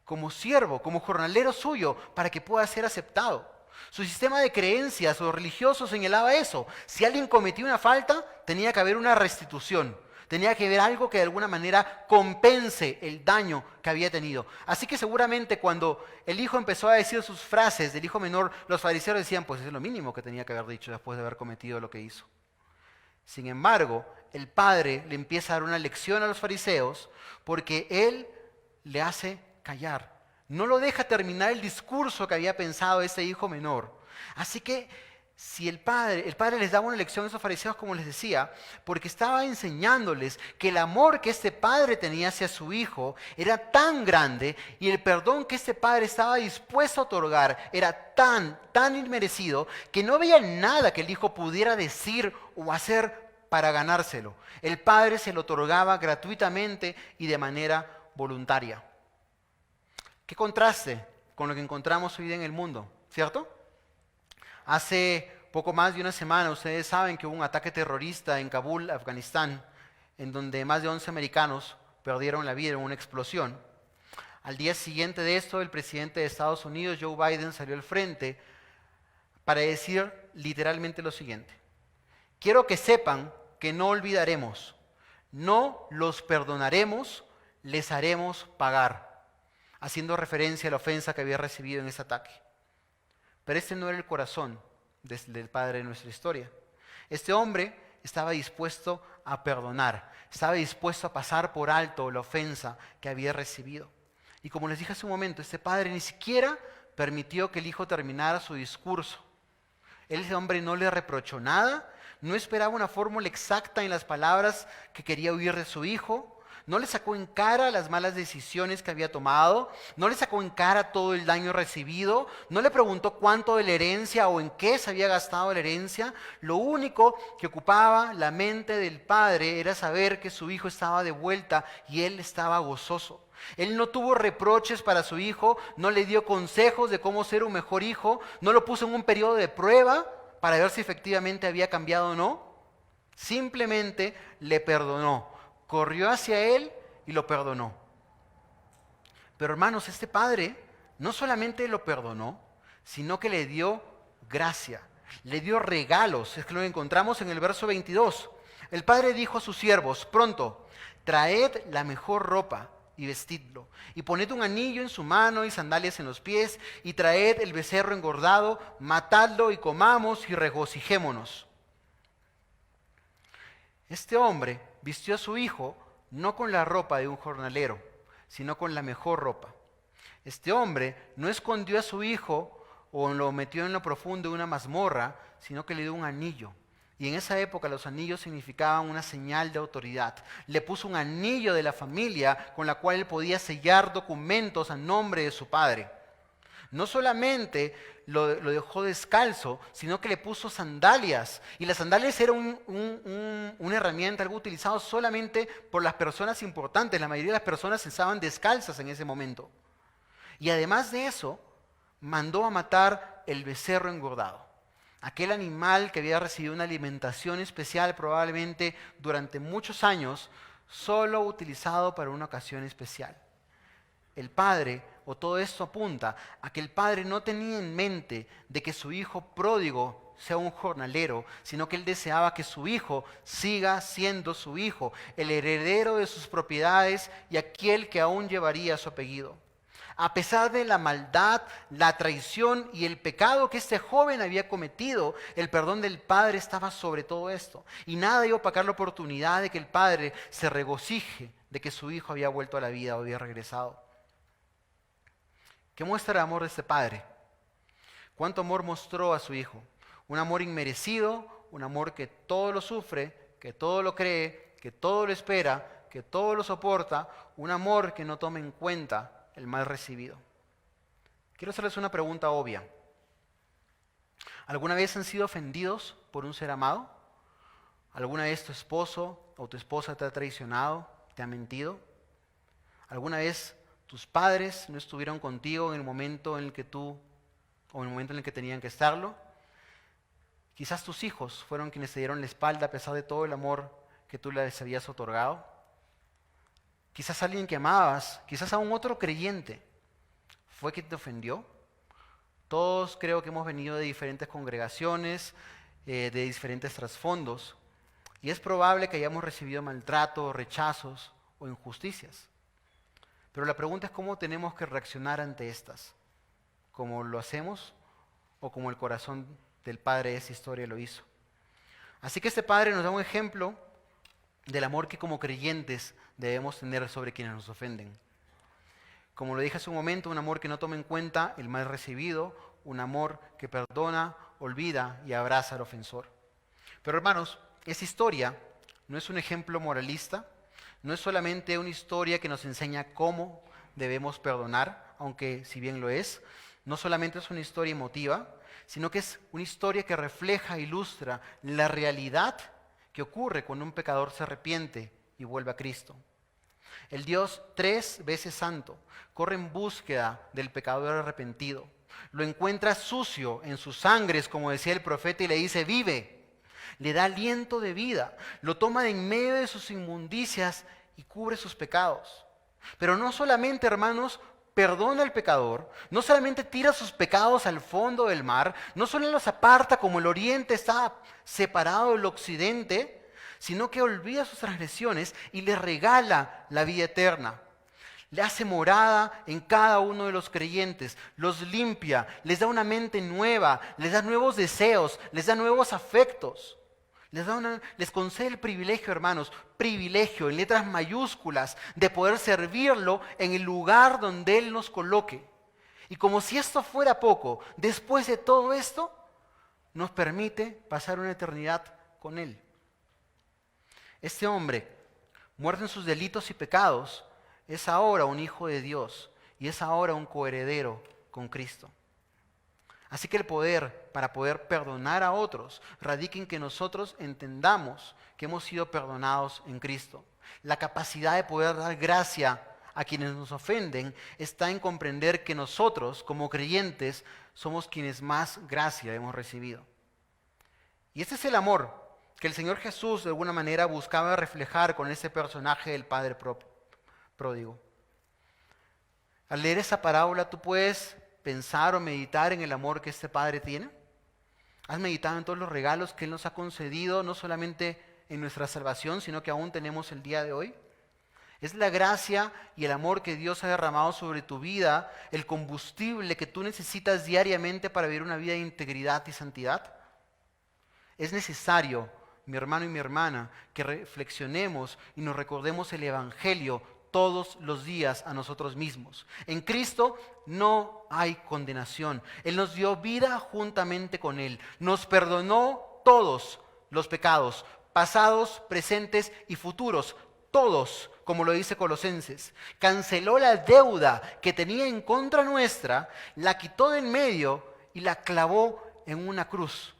como siervo, como jornalero suyo, para que pueda ser aceptado. Su sistema de creencias o religioso señalaba eso. Si alguien cometía una falta, tenía que haber una restitución. Tenía que haber algo que de alguna manera compense el daño que había tenido. Así que seguramente cuando el hijo empezó a decir sus frases del hijo menor, los fariseos decían, pues es lo mínimo que tenía que haber dicho después de haber cometido lo que hizo. Sin embargo, el padre le empieza a dar una lección a los fariseos porque él le hace callar. No lo deja terminar el discurso que había pensado ese hijo menor. Así que si el padre les daba una lección a esos fariseos, como les decía, porque estaba enseñándoles que el amor que este padre tenía hacia su hijo era tan grande y el perdón que este padre estaba dispuesto a otorgar era tan inmerecido que no había nada que el hijo pudiera decir o hacer para ganárselo. El padre se lo otorgaba gratuitamente y de manera voluntaria. Qué contraste con lo que encontramos hoy día en el mundo, ¿cierto? Hace poco más de una semana ustedes saben que hubo un ataque terrorista en Kabul, Afganistán, en donde más de 11 americanos perdieron la vida en una explosión. Al día siguiente de esto, el presidente de Estados Unidos, Joe Biden, salió al frente para decir literalmente lo siguiente: quiero que sepan que no olvidaremos, no los perdonaremos, les haremos pagar, haciendo referencia a la ofensa que había recibido en ese ataque. Pero este no era el corazón del padre de nuestra historia. Este hombre estaba dispuesto a perdonar, estaba dispuesto a pasar por alto la ofensa que había recibido. Y como les dije hace un momento, este padre ni siquiera permitió que el hijo terminara su discurso. Ese hombre no le reprochó nada, no esperaba una fórmula exacta en las palabras que quería oír de su hijo. No le sacó en cara las malas decisiones que había tomado, no le sacó en cara todo el daño recibido, no le preguntó cuánto de la herencia o en qué se había gastado la herencia. Lo único que ocupaba la mente del padre era saber que su hijo estaba de vuelta y él estaba gozoso. Él no tuvo reproches para su hijo, no le dio consejos de cómo ser un mejor hijo, no lo puso en un periodo de prueba para ver si efectivamente había cambiado o no. Simplemente le perdonó. Corrió hacia él y lo perdonó. Pero hermanos, este padre no solamente lo perdonó, sino que le dio gracia, le dio regalos. Es que lo encontramos en el verso 22. El padre dijo a sus siervos: pronto, traed la mejor ropa y vestidlo, y poned un anillo en su mano y sandalias en los pies, y traed el becerro engordado, matadlo y comamos y regocijémonos. Este hombre vistió a su hijo no con la ropa de un jornalero, sino con la mejor ropa. Este hombre no escondió a su hijo o lo metió en lo profundo de una mazmorra, sino que le dio un anillo. Y en esa época los anillos significaban una señal de autoridad. Le puso un anillo de la familia con la cual él podía sellar documentos a nombre de su padre. No solamente lo dejó descalzo, sino que le puso sandalias. Y las sandalias eran una herramienta, algo utilizado solamente por las personas importantes. La mayoría de las personas estaban descalzas en ese momento. Y además de eso, mandó a matar el becerro engordado. Aquel animal que había recibido una alimentación especial probablemente durante muchos años, solo utilizado para una ocasión especial. El padre, o todo esto apunta a que el padre no tenía en mente de que su hijo pródigo sea un jornalero, sino que él deseaba que su hijo siga siendo su hijo, el heredero de sus propiedades y aquel que aún llevaría su apellido. A pesar de la maldad, la traición y el pecado que este joven había cometido, el perdón del padre estaba sobre todo esto. Y nada iba a opacar la oportunidad de que el padre se regocije de que su hijo había vuelto a la vida o había regresado. ¿Qué muestra el amor de este padre? ¿Cuánto amor mostró a su hijo? Un amor inmerecido, un amor que todo lo sufre, que todo lo cree, que todo lo espera, que todo lo soporta, un amor que no toma en cuenta el mal recibido. Quiero hacerles una pregunta obvia. ¿Alguna vez han sido ofendidos por un ser amado? ¿Alguna vez tu esposo o tu esposa te ha traicionado, te ha mentido? ¿Alguna vez tus padres no estuvieron contigo en el momento en el que tú, o en el momento en el que tenían que estarlo? Quizás tus hijos fueron quienes te dieron la espalda a pesar de todo el amor que tú les habías otorgado. Quizás alguien que amabas, quizás a un otro creyente, fue quien te ofendió. Todos creo que hemos venido de diferentes congregaciones, de diferentes trasfondos, y es probable que hayamos recibido maltrato, rechazos o injusticias. Pero la pregunta es cómo tenemos que reaccionar ante estas, como lo hacemos o como el corazón del padre de esa historia lo hizo. Así que este padre nos da un ejemplo del amor que como creyentes debemos tener sobre quienes nos ofenden. Como lo dije hace un momento, un amor que no toma en cuenta el mal recibido, un amor que perdona, olvida y abraza al ofensor. Pero hermanos, esta historia no es un ejemplo moralista, no es solamente una historia que nos enseña cómo debemos perdonar, aunque si bien lo es, no solamente es una historia emotiva, sino que es una historia que refleja, ilustra la realidad que ocurre cuando un pecador se arrepiente y vuelve a Cristo. El Dios 3 veces santo corre en búsqueda del pecador arrepentido. Lo encuentra sucio en sus sangres, como decía el profeta, y le dice, vive. Le da aliento de vida, lo toma de en medio de sus inmundicias y cubre sus pecados. Pero no solamente, hermanos, perdona al pecador, no solamente tira sus pecados al fondo del mar, no solo los aparta como el oriente está separado del occidente, sino que olvida sus transgresiones y le regala la vida eterna. Le hace morada en cada uno de los creyentes, los limpia, les da una mente nueva, les da nuevos deseos, les da nuevos afectos. Les concede el privilegio, hermanos, privilegio en letras mayúsculas, de poder servirlo en el lugar donde Él nos coloque. Y como si esto fuera poco, después de todo esto, nos permite pasar una eternidad con Él. Este hombre, muerto en sus delitos y pecados, es ahora un hijo de Dios y es ahora un coheredero con Cristo. Así que el poder para poder perdonar a otros radica en que nosotros entendamos que hemos sido perdonados en Cristo. La capacidad de poder dar gracia a quienes nos ofenden está en comprender que nosotros, como creyentes, somos quienes más gracia hemos recibido. Y este es el amor que el Señor Jesús de alguna manera buscaba reflejar con ese personaje del Padre pródigo. Al leer esa parábola, tú puedes pensar o meditar en el amor que este Padre tiene. ¿Has meditado en todos los regalos que Él nos ha concedido, no solamente en nuestra salvación, sino que aún tenemos el día de hoy? ¿Es la gracia y el amor que Dios ha derramado sobre tu vida el combustible que tú necesitas diariamente para vivir una vida de integridad y santidad? Es necesario, mi hermano y mi hermana, que reflexionemos y nos recordemos el Evangelio todos los días a nosotros mismos. En Cristo no hay condenación. Él nos dio vida juntamente con Él. Nos perdonó todos los pecados, pasados, presentes y futuros. Todos, como lo dice Colosenses. Canceló la deuda que tenía en contra nuestra, la quitó de en medio y la clavó en una cruz.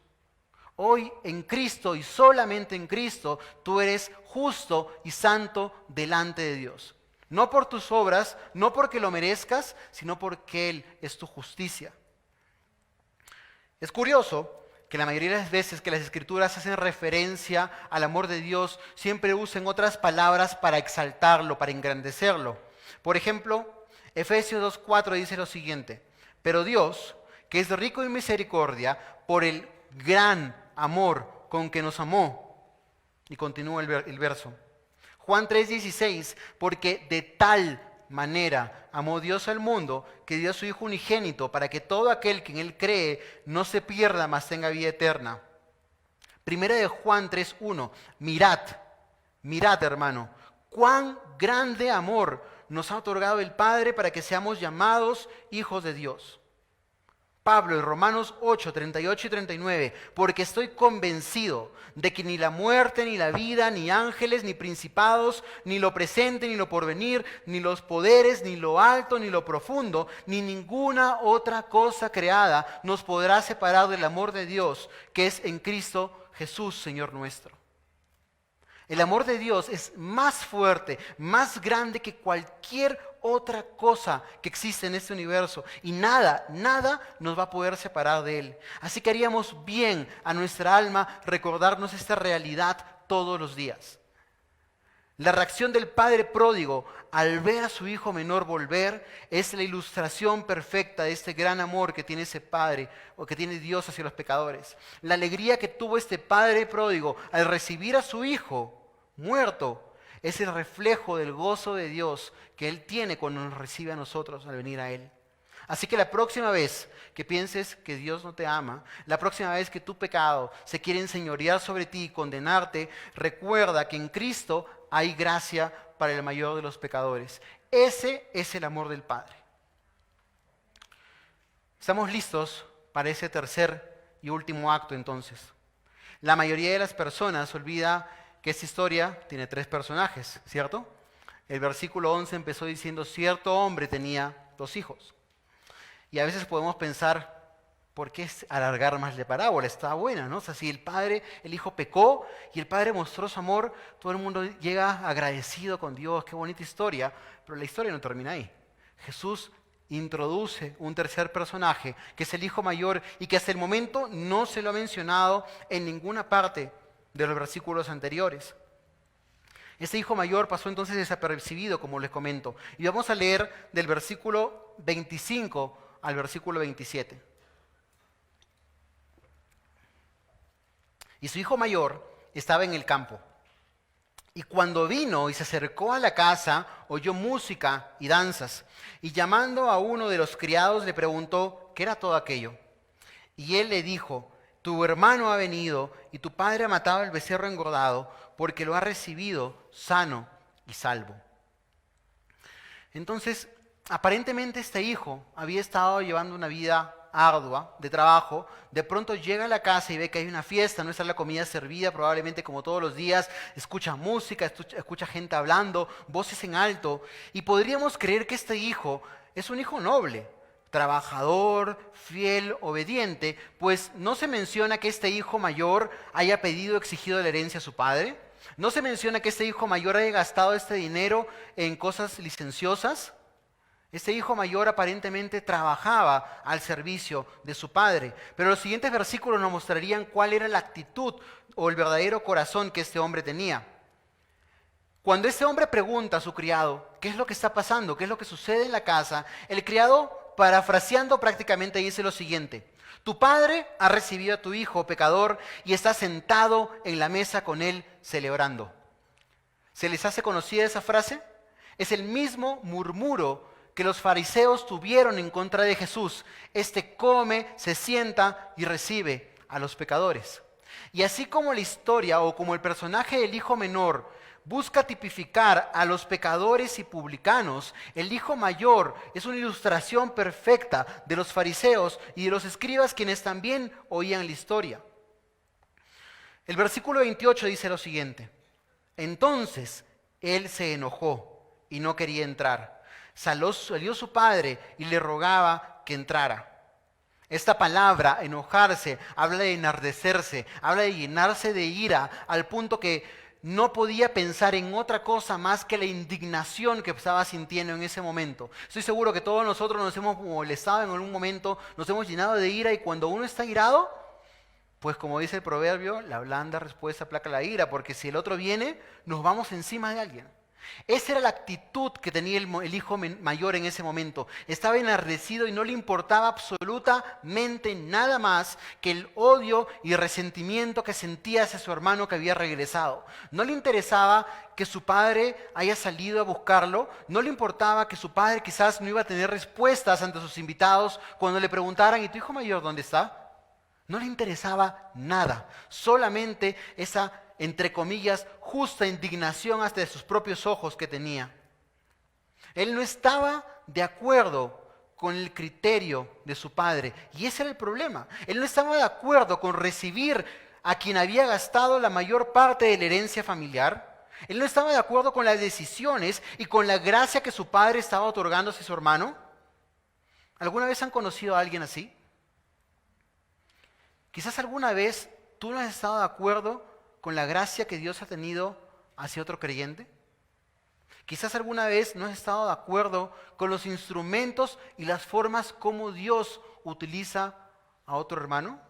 Hoy en Cristo y solamente en Cristo tú eres justo y santo delante de Dios. No por tus obras, no porque lo merezcas, sino porque Él es tu justicia. Es curioso que la mayoría de las veces que las Escrituras hacen referencia al amor de Dios, siempre usen otras palabras para exaltarlo, para engrandecerlo. Por ejemplo, Efesios 2:4 dice lo siguiente: pero Dios, que es rico en misericordia, por el gran amor con que nos amó. Y continúa el verso. Juan 3:16, porque de tal manera amó Dios al mundo que dio a su Hijo unigénito para que todo aquel que en Él cree no se pierda, mas tenga vida eterna. Primera de Juan 3:1, mirad hermano, cuán grande amor nos ha otorgado el Padre para que seamos llamados hijos de Dios. Pablo en Romanos 8, 38 y 39, porque estoy convencido de que ni la muerte, ni la vida, ni ángeles, ni principados, ni lo presente, ni lo porvenir, ni los poderes, ni lo alto, ni lo profundo, ni ninguna otra cosa creada nos podrá separar del amor de Dios, que es en Cristo Jesús, Señor nuestro. El amor de Dios es más fuerte, más grande que cualquier otra cosa que existe en este universo. Y nada nos va a poder separar de Él. Así que haríamos bien a nuestra alma recordarnos esta realidad todos los días. La reacción del padre pródigo al ver a su hijo menor volver es la ilustración perfecta de este gran amor que tiene ese padre o que tiene Dios hacia los pecadores. La alegría que tuvo este padre pródigo al recibir a su hijo muerto es el reflejo del gozo de Dios que Él tiene cuando nos recibe a nosotros al venir a Él. Así que la próxima vez que pienses que Dios no te ama, la próxima vez que tu pecado se quiere enseñorear sobre ti y condenarte, recuerda que en Cristo hay gracia para el mayor de los pecadores. Ese es el amor del Padre. Estamos listos para ese tercer y último acto entonces. La mayoría de las personas olvida que esta historia tiene 3 personajes, ¿cierto? El versículo 11 empezó diciendo, cierto hombre tenía 2 hijos. Y a veces podemos pensar, ¿por qué alargar más la parábola? Está buena, ¿no? O sea, si el hijo pecó y el padre mostró su amor, todo el mundo llega agradecido con Dios, qué bonita historia, pero la historia no termina ahí. Jesús introduce un tercer personaje, que es el hijo mayor, y que hasta el momento no se lo ha mencionado en ninguna parte de los versículos anteriores. Este hijo mayor pasó entonces desapercibido, como les comento. Y vamos a leer del versículo 25 al versículo 27. Y su hijo mayor estaba en el campo. Y cuando vino y se acercó a la casa, oyó música y danzas. Y llamando a uno de los criados le preguntó, ¿qué era todo aquello? Y él le dijo, tu hermano ha venido y tu padre ha matado el becerro engordado porque lo ha recibido sano y salvo. Entonces, aparentemente este hijo había estado llevando una vida ardua de trabajo. De pronto llega a la casa y ve que hay una fiesta, no está la comida servida probablemente como todos los días, escucha música, escucha gente hablando, voces en alto, y podríamos creer que este hijo es un hijo noble, trabajador, fiel, obediente, pues no se menciona que este hijo mayor haya pedido o exigido la herencia a su padre, no se menciona que este hijo mayor haya gastado este dinero en cosas licenciosas. Este hijo mayor aparentemente trabajaba al servicio de su padre, pero los siguientes versículos nos mostrarían cuál era la actitud o el verdadero corazón que este hombre tenía. Cuando este hombre pregunta a su criado, ¿qué es lo que está pasando? ¿Qué es lo que sucede en la casa? El criado, parafraseando prácticamente, dice lo siguiente: tu padre ha recibido a tu hijo pecador y está sentado en la mesa con él celebrando. ¿Se les hace conocida esa frase? Es el mismo murmuro que los fariseos tuvieron en contra de Jesús. Este come, se sienta y recibe a los pecadores. Y así como la historia o como el personaje del hijo menor busca tipificar a los pecadores y publicanos, el hijo mayor es una ilustración perfecta de los fariseos y de los escribas, quienes también oían la historia. El versículo 28 dice lo siguiente: entonces él se enojó y no quería entrar. Salió su padre y le rogaba que entrara. Esta palabra, enojarse, habla de enardecerse, habla de llenarse de ira, al punto que no podía pensar en otra cosa más que la indignación que estaba sintiendo en ese momento. Estoy seguro que todos nosotros nos hemos molestado en algún momento, nos hemos llenado de ira, y cuando uno está irado, pues como dice el proverbio, la blanda respuesta aplaca la ira, porque si el otro viene, nos vamos encima de alguien. Esa era la actitud que tenía el hijo mayor en ese momento. Estaba enardecido y no le importaba absolutamente nada más que el odio y resentimiento que sentía hacia su hermano que había regresado. No le interesaba que su padre haya salido a buscarlo, no le importaba que su padre quizás no iba a tener respuestas ante sus invitados cuando le preguntaran, ¿y tu hijo mayor dónde está? No le interesaba nada, solamente esa, entre comillas, justa indignación hasta de sus propios ojos que tenía. Él no estaba de acuerdo con el criterio de su padre. Y ese era el problema. Él no estaba de acuerdo con recibir a quien había gastado la mayor parte de la herencia familiar. Él no estaba de acuerdo con las decisiones y con la gracia que su padre estaba otorgando hacia su hermano. ¿Alguna vez han conocido a alguien así? Quizás alguna vez tú no has estado de acuerdo con la gracia que Dios ha tenido hacia otro creyente. Quizás alguna vez no has estado de acuerdo con los instrumentos y las formas como Dios utiliza a otro hermano.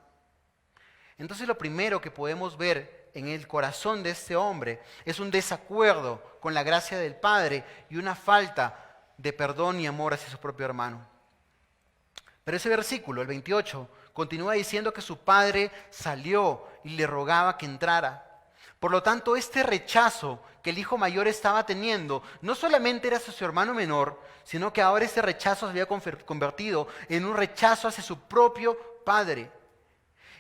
Entonces lo primero que podemos ver en el corazón de este hombre es un desacuerdo con la gracia del Padre y una falta de perdón y amor hacia su propio hermano. Pero ese versículo, el 28, continúa diciendo que su padre salió y le rogaba que entrara. Por lo tanto, este rechazo que el hijo mayor estaba teniendo no solamente era hacia su hermano menor, sino que ahora ese rechazo se había convertido en un rechazo hacia su propio padre.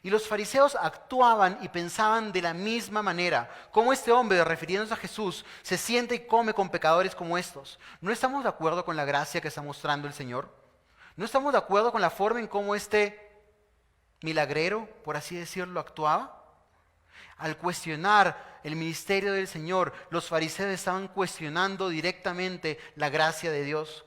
Y los fariseos actuaban y pensaban de la misma manera. Como este hombre, refiriéndose a Jesús, se siente y come con pecadores como estos. ¿No estamos de acuerdo con la gracia que está mostrando el Señor? ¿No estamos de acuerdo con la forma en cómo este milagrero, por así decirlo, actuaba? Al cuestionar el ministerio del Señor, los fariseos estaban cuestionando directamente la gracia de Dios.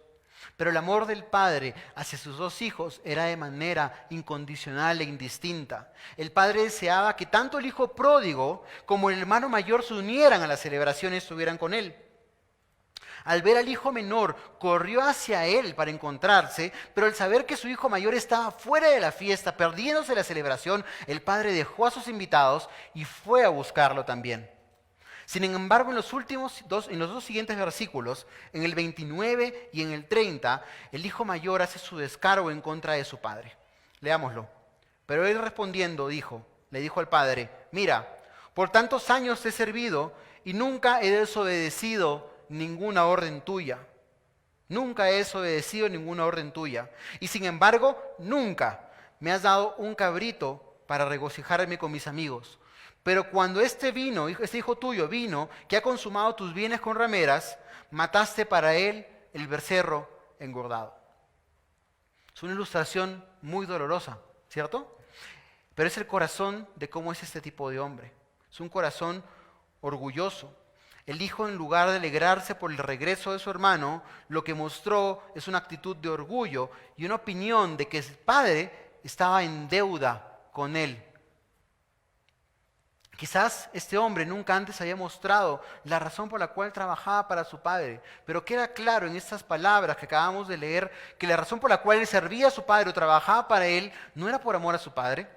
Pero el amor del Padre hacia sus dos hijos era de manera incondicional e indistinta. El Padre deseaba que tanto el hijo pródigo como el hermano mayor se unieran a la celebración y estuvieran con él. Al ver al hijo menor, corrió hacia él para encontrarse, pero al saber que su hijo mayor estaba fuera de la fiesta, perdiéndose la celebración, el padre dejó a sus invitados y fue a buscarlo también. Sin embargo, en los dos siguientes versículos, en el 29 y en el 30, el hijo mayor hace su descargo en contra de su padre. Leámoslo. Pero él respondiendo le dijo al padre: mira, por tantos años te he servido y nunca he desobedecido ninguna orden tuya. Nunca he desobedecido ninguna orden tuya. Y sin embargo, nunca me has dado un cabrito para regocijarme con mis amigos. Pero cuando este hijo tuyo vino, que ha consumado tus bienes con rameras, mataste para él el becerro engordado. Es una ilustración muy dolorosa, ¿cierto? Pero es el corazón de cómo es este tipo de hombre. Es un corazón orgulloso. El hijo, en lugar de alegrarse por el regreso de su hermano, lo que mostró es una actitud de orgullo y una opinión de que el padre estaba en deuda con él. Quizás este hombre nunca antes había mostrado la razón por la cual trabajaba para su padre, pero queda claro en estas palabras que acabamos de leer que la razón por la cual él servía a su padre o trabajaba para él no era por amor a su padre,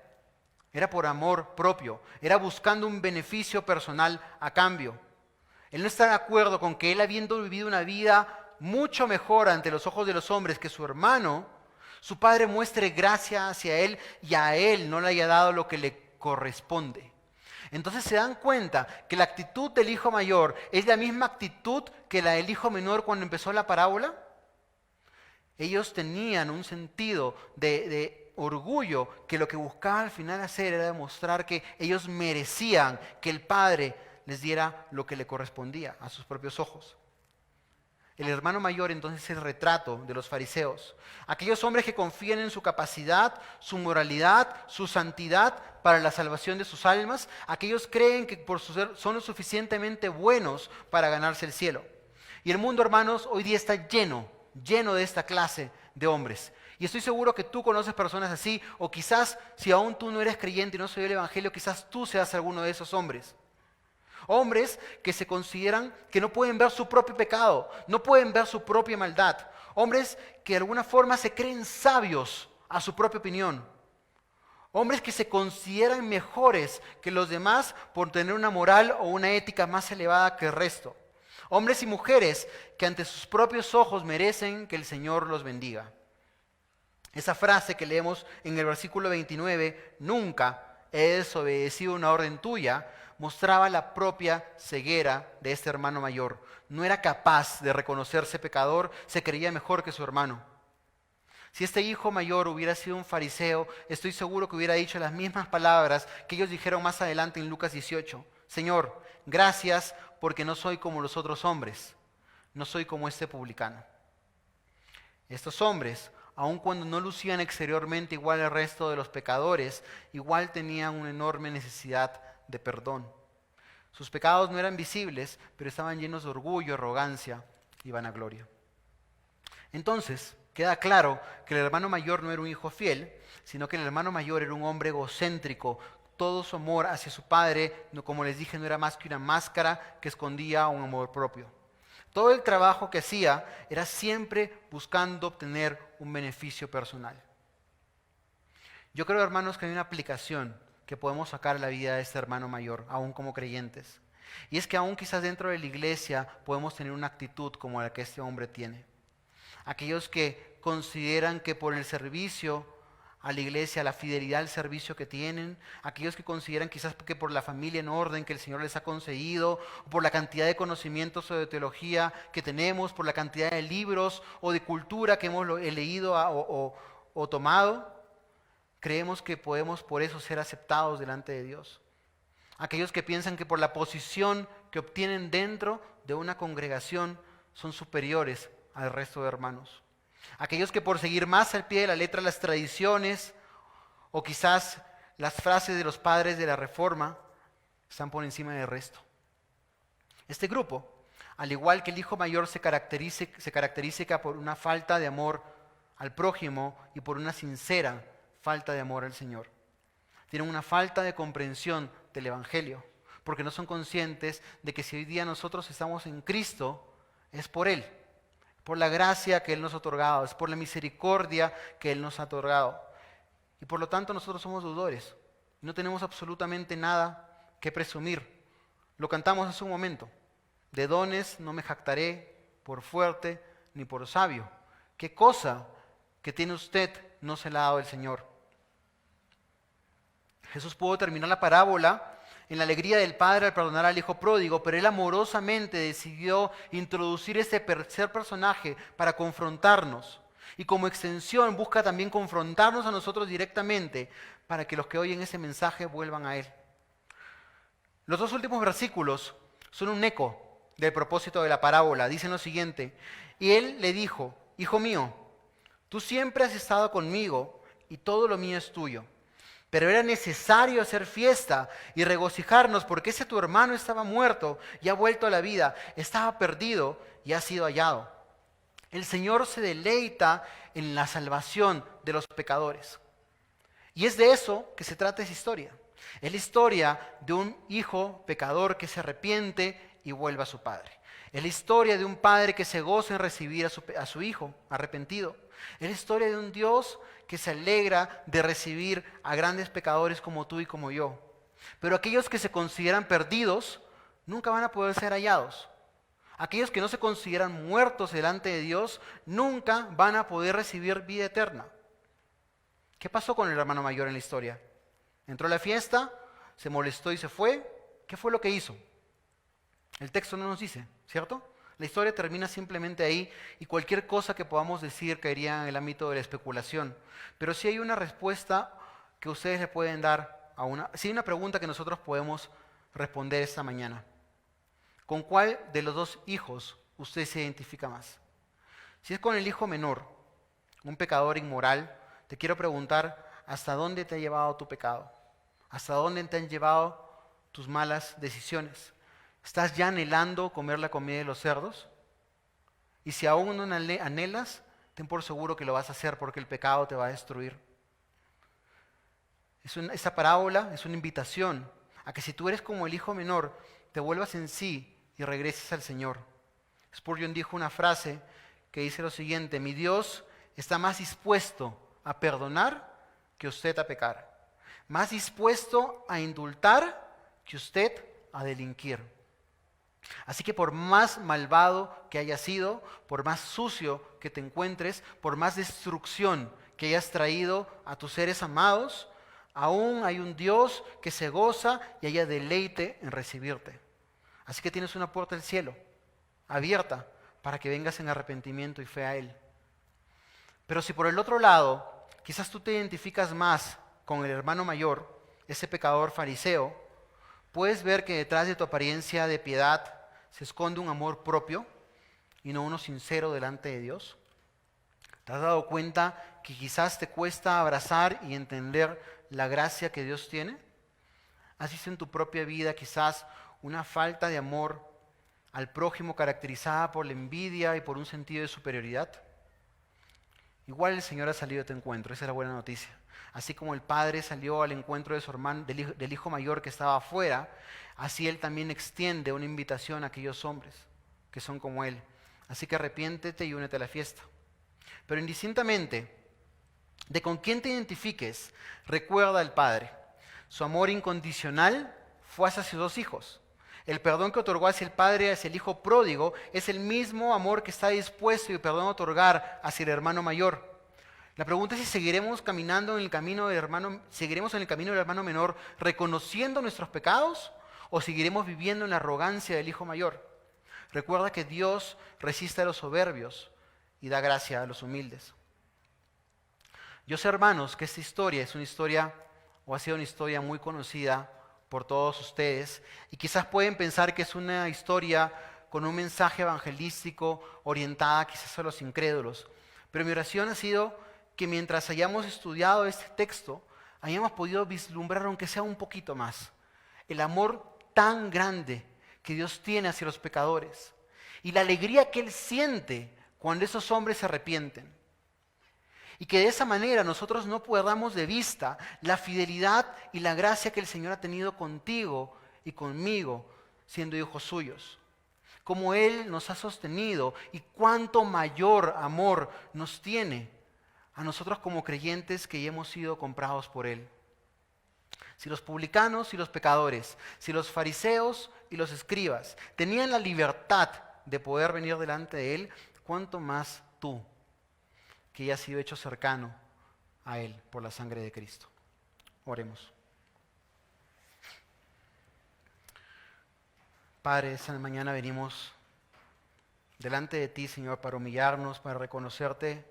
era por amor propio, era buscando un beneficio personal a cambio. Él no está de acuerdo con que él, habiendo vivido una vida mucho mejor ante los ojos de los hombres que su hermano, su padre muestre gracia hacia él y a él no le haya dado lo que le corresponde. Entonces se dan cuenta que la actitud del hijo mayor es la misma actitud que la del hijo menor cuando empezó la parábola. Ellos tenían un sentido de orgullo que lo que buscaban al final hacer era demostrar que ellos merecían que el padre les diera lo que le correspondía a sus propios ojos. El hermano mayor entonces es el retrato de los fariseos. Aquellos hombres que confían en su capacidad, su moralidad, su santidad para la salvación de sus almas. Aquellos creen que por su ser son lo suficientemente buenos para ganarse el cielo. Y el mundo, hermanos, hoy día está lleno de esta clase de hombres. Y estoy seguro que tú conoces personas así, o quizás si aún tú no eres creyente y no has oído el evangelio, quizás tú seas alguno de esos hombres. Hombres que se consideran que no pueden ver su propio pecado, no pueden ver su propia maldad. Hombres que de alguna forma se creen sabios a su propia opinión. Hombres que se consideran mejores que los demás por tener una moral o una ética más elevada que el resto. Hombres y mujeres que ante sus propios ojos merecen que el Señor los bendiga. Esa frase que leemos en el versículo 29, nunca he desobedecido una orden tuya, mostraba la propia ceguera de este hermano mayor. No era capaz de reconocerse pecador, se creía mejor que su hermano. Si este hijo mayor hubiera sido un fariseo, estoy seguro que hubiera dicho las mismas palabras que ellos dijeron más adelante en Lucas 18. Señor, gracias porque no soy como los otros hombres, no soy como este publicano. Estos hombres, aun cuando no lucían exteriormente igual al resto de los pecadores, igual tenían una enorme necesidad de perdón. Sus pecados no eran visibles, pero estaban llenos de orgullo, arrogancia y vanagloria. Entonces, queda claro que el hermano mayor no era un hijo fiel, sino que el hermano mayor era un hombre egocéntrico. Todo su amor hacia su padre, como les dije, no era más que una máscara que escondía un amor propio. Todo el trabajo que hacía era siempre buscando obtener un beneficio personal. Yo creo, hermanos, que hay una aplicación que podemos sacar a la vida de este hermano mayor, aún como creyentes. Y es que aún quizás dentro de la iglesia podemos tener una actitud como la que este hombre tiene. Aquellos que consideran que por el servicio a la iglesia, la fidelidad al servicio que tienen, aquellos que consideran quizás que por la familia en orden que el Señor les ha concedido, por la cantidad de conocimientos o de teología que tenemos, por la cantidad de libros o de cultura que hemos leído o tomado, creemos que podemos por eso ser aceptados delante de Dios. Aquellos que piensan que por la posición que obtienen dentro de una congregación son superiores al resto de hermanos. Aquellos que por seguir más al pie de la letra las tradiciones o quizás las frases de los padres de la Reforma están por encima del resto. Este grupo, al igual que el hijo mayor, se caracteriza por una falta de amor al prójimo y por una sincera falta de amor al Señor. Tienen una falta de comprensión del Evangelio, porque no son conscientes de que si hoy día nosotros estamos en Cristo, es por Él. Por la gracia que Él nos ha otorgado, es por la misericordia que Él nos ha otorgado. Y por lo tanto nosotros somos deudores. No tenemos absolutamente nada que presumir. Lo cantamos hace un momento. De dones no me jactaré por fuerte ni por sabio. ¿Qué cosa que tiene usted no se la ha dado el Señor? Jesús pudo terminar la parábola en la alegría del padre al perdonar al hijo pródigo, pero él amorosamente decidió introducir este tercer personaje para confrontarnos. Y como extensión busca también confrontarnos a nosotros directamente para que los que oyen ese mensaje vuelvan a él. Los dos últimos versículos son un eco del propósito de la parábola. Dicen lo siguiente: y él le dijo, hijo mío, tú siempre has estado conmigo y todo lo mío es tuyo. Pero era necesario hacer fiesta y regocijarnos porque ese tu hermano estaba muerto y ha vuelto a la vida, estaba perdido y ha sido hallado. El Señor se deleita en la salvación de los pecadores. Y es de eso que se trata esa historia. Es la historia de un hijo pecador que se arrepiente y vuelve a su padre. Es la historia de un padre que se goza en recibir a su hijo arrepentido. Es la historia de un Dios que se alegra de recibir a grandes pecadores como tú y como yo. Pero aquellos que se consideran perdidos nunca van a poder ser hallados. Aquellos que no se consideran muertos delante de Dios nunca van a poder recibir vida eterna. ¿Qué pasó con el hermano mayor en la historia? Entró a la fiesta, se molestó y se fue. ¿Qué fue lo que hizo? El texto no nos dice, ¿cierto? La historia termina simplemente ahí y cualquier cosa que podamos decir caería en el ámbito de la especulación. Pero sí hay una respuesta que ustedes le pueden dar sí hay una pregunta que nosotros podemos responder esta mañana. ¿Con cuál de los dos hijos usted se identifica más? Si es con el hijo menor, un pecador inmoral, te quiero preguntar, ¿hasta dónde te ha llevado tu pecado? ¿Hasta dónde te han llevado tus malas decisiones? ¿Estás ya anhelando comer la comida de los cerdos? Y si aún no anhelas, ten por seguro que lo vas a hacer porque el pecado te va a destruir. Esta parábola es una invitación a que si tú eres como el hijo menor, te vuelvas en sí y regreses al Señor. Spurgeon dijo una frase que dice lo siguiente: mi Dios está más dispuesto a perdonar que usted a pecar, más dispuesto a indultar que usted a delinquir. Así que por más malvado que hayas sido, por más sucio que te encuentres, por más destrucción que hayas traído a tus seres amados, aún hay un Dios que se goza y haya deleite en recibirte. Así que tienes una puerta del cielo abierta para que vengas en arrepentimiento y fe a Él. Pero si por el otro lado, quizás tú te identificas más con el hermano mayor, ese pecador fariseo, puedes ver que detrás de tu apariencia de piedad se esconde un amor propio y no uno sincero delante de Dios. ¿Te has dado cuenta que quizás te cuesta abrazar y entender la gracia que Dios tiene? ¿Has visto en tu propia vida quizás una falta de amor al prójimo caracterizada por la envidia y por un sentido de superioridad? Igual el Señor ha salido a tu encuentro, esa es la buena noticia. Así como el padre salió al encuentro de su hermano, del hijo mayor que estaba afuera, así Él también extiende una invitación a aquellos hombres que son como Él. Así que arrepiéntete y únete a la fiesta. Pero indistintamente de con quién te identifiques, recuerda al Padre. Su amor incondicional fue hacia sus dos hijos. El perdón que otorgó hacia el Padre, hacia el Hijo pródigo, es el mismo amor que está dispuesto y perdón a otorgar hacia el hermano mayor. La pregunta es si seguiremos caminando en el camino del hermano menor, reconociendo nuestros pecados, o seguiremos viviendo en la arrogancia del Hijo mayor. Recuerda que Dios resiste a los soberbios y da gracia a los humildes. Yo sé, hermanos, que esta historia es una historia, o ha sido una historia muy conocida por todos ustedes, y quizás pueden pensar que es una historia con un mensaje evangelístico orientada quizás a los incrédulos. Pero mi oración ha sido que mientras hayamos estudiado este texto, hayamos podido vislumbrar, aunque sea un poquito más, el amor tan grande que Dios tiene hacia los pecadores y la alegría que Él siente cuando esos hombres se arrepienten. Y que de esa manera nosotros no perdamos de vista la fidelidad y la gracia que el Señor ha tenido contigo y conmigo, siendo hijos suyos. Cómo Él nos ha sostenido y cuánto mayor amor nos tiene a nosotros como creyentes que ya hemos sido comprados por Él. Si los publicanos y los pecadores, si los fariseos y los escribas tenían la libertad de poder venir delante de Él, ¿cuánto más tú, que ya has sido hecho cercano a Él por la sangre de Cristo? Oremos. Padre, esta mañana venimos delante de ti, Señor, para humillarnos, para reconocerte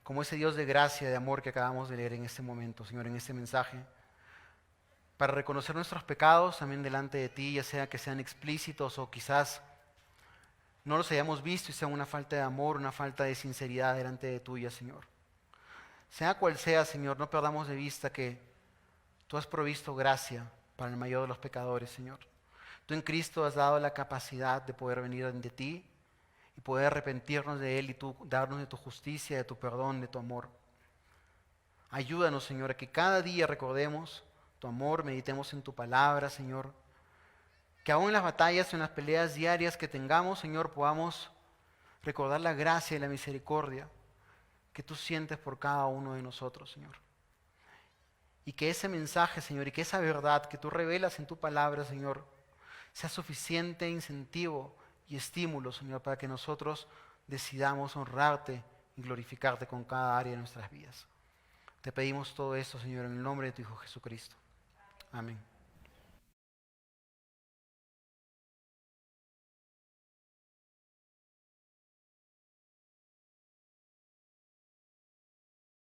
como ese Dios de gracia, de amor que acabamos de leer en este momento, Señor, en este mensaje. Para reconocer nuestros pecados también delante de ti, ya sea que sean explícitos o quizás no los hayamos visto y sean una falta de amor, una falta de sinceridad delante de tuya, Señor. Sea cual sea, Señor, no perdamos de vista que tú has provisto gracia para el mayor de los pecadores, Señor. Tú en Cristo has dado la capacidad de poder venir ante ti y poder arrepentirnos de Él y tú darnos de tu justicia, de tu perdón, de tu amor. Ayúdanos, Señor, a que cada día recordemos tu amor, meditemos en tu palabra, Señor. Que aún en las batallas, en las peleas diarias que tengamos, Señor, podamos recordar la gracia y la misericordia que tú sientes por cada uno de nosotros, Señor. Y que ese mensaje, Señor, y que esa verdad que tú revelas en tu palabra, Señor, sea suficiente incentivo y estímulo, Señor, para que nosotros decidamos honrarte y glorificarte con cada área de nuestras vidas. Te pedimos todo esto, Señor, en el nombre de tu Hijo Jesucristo. Amén.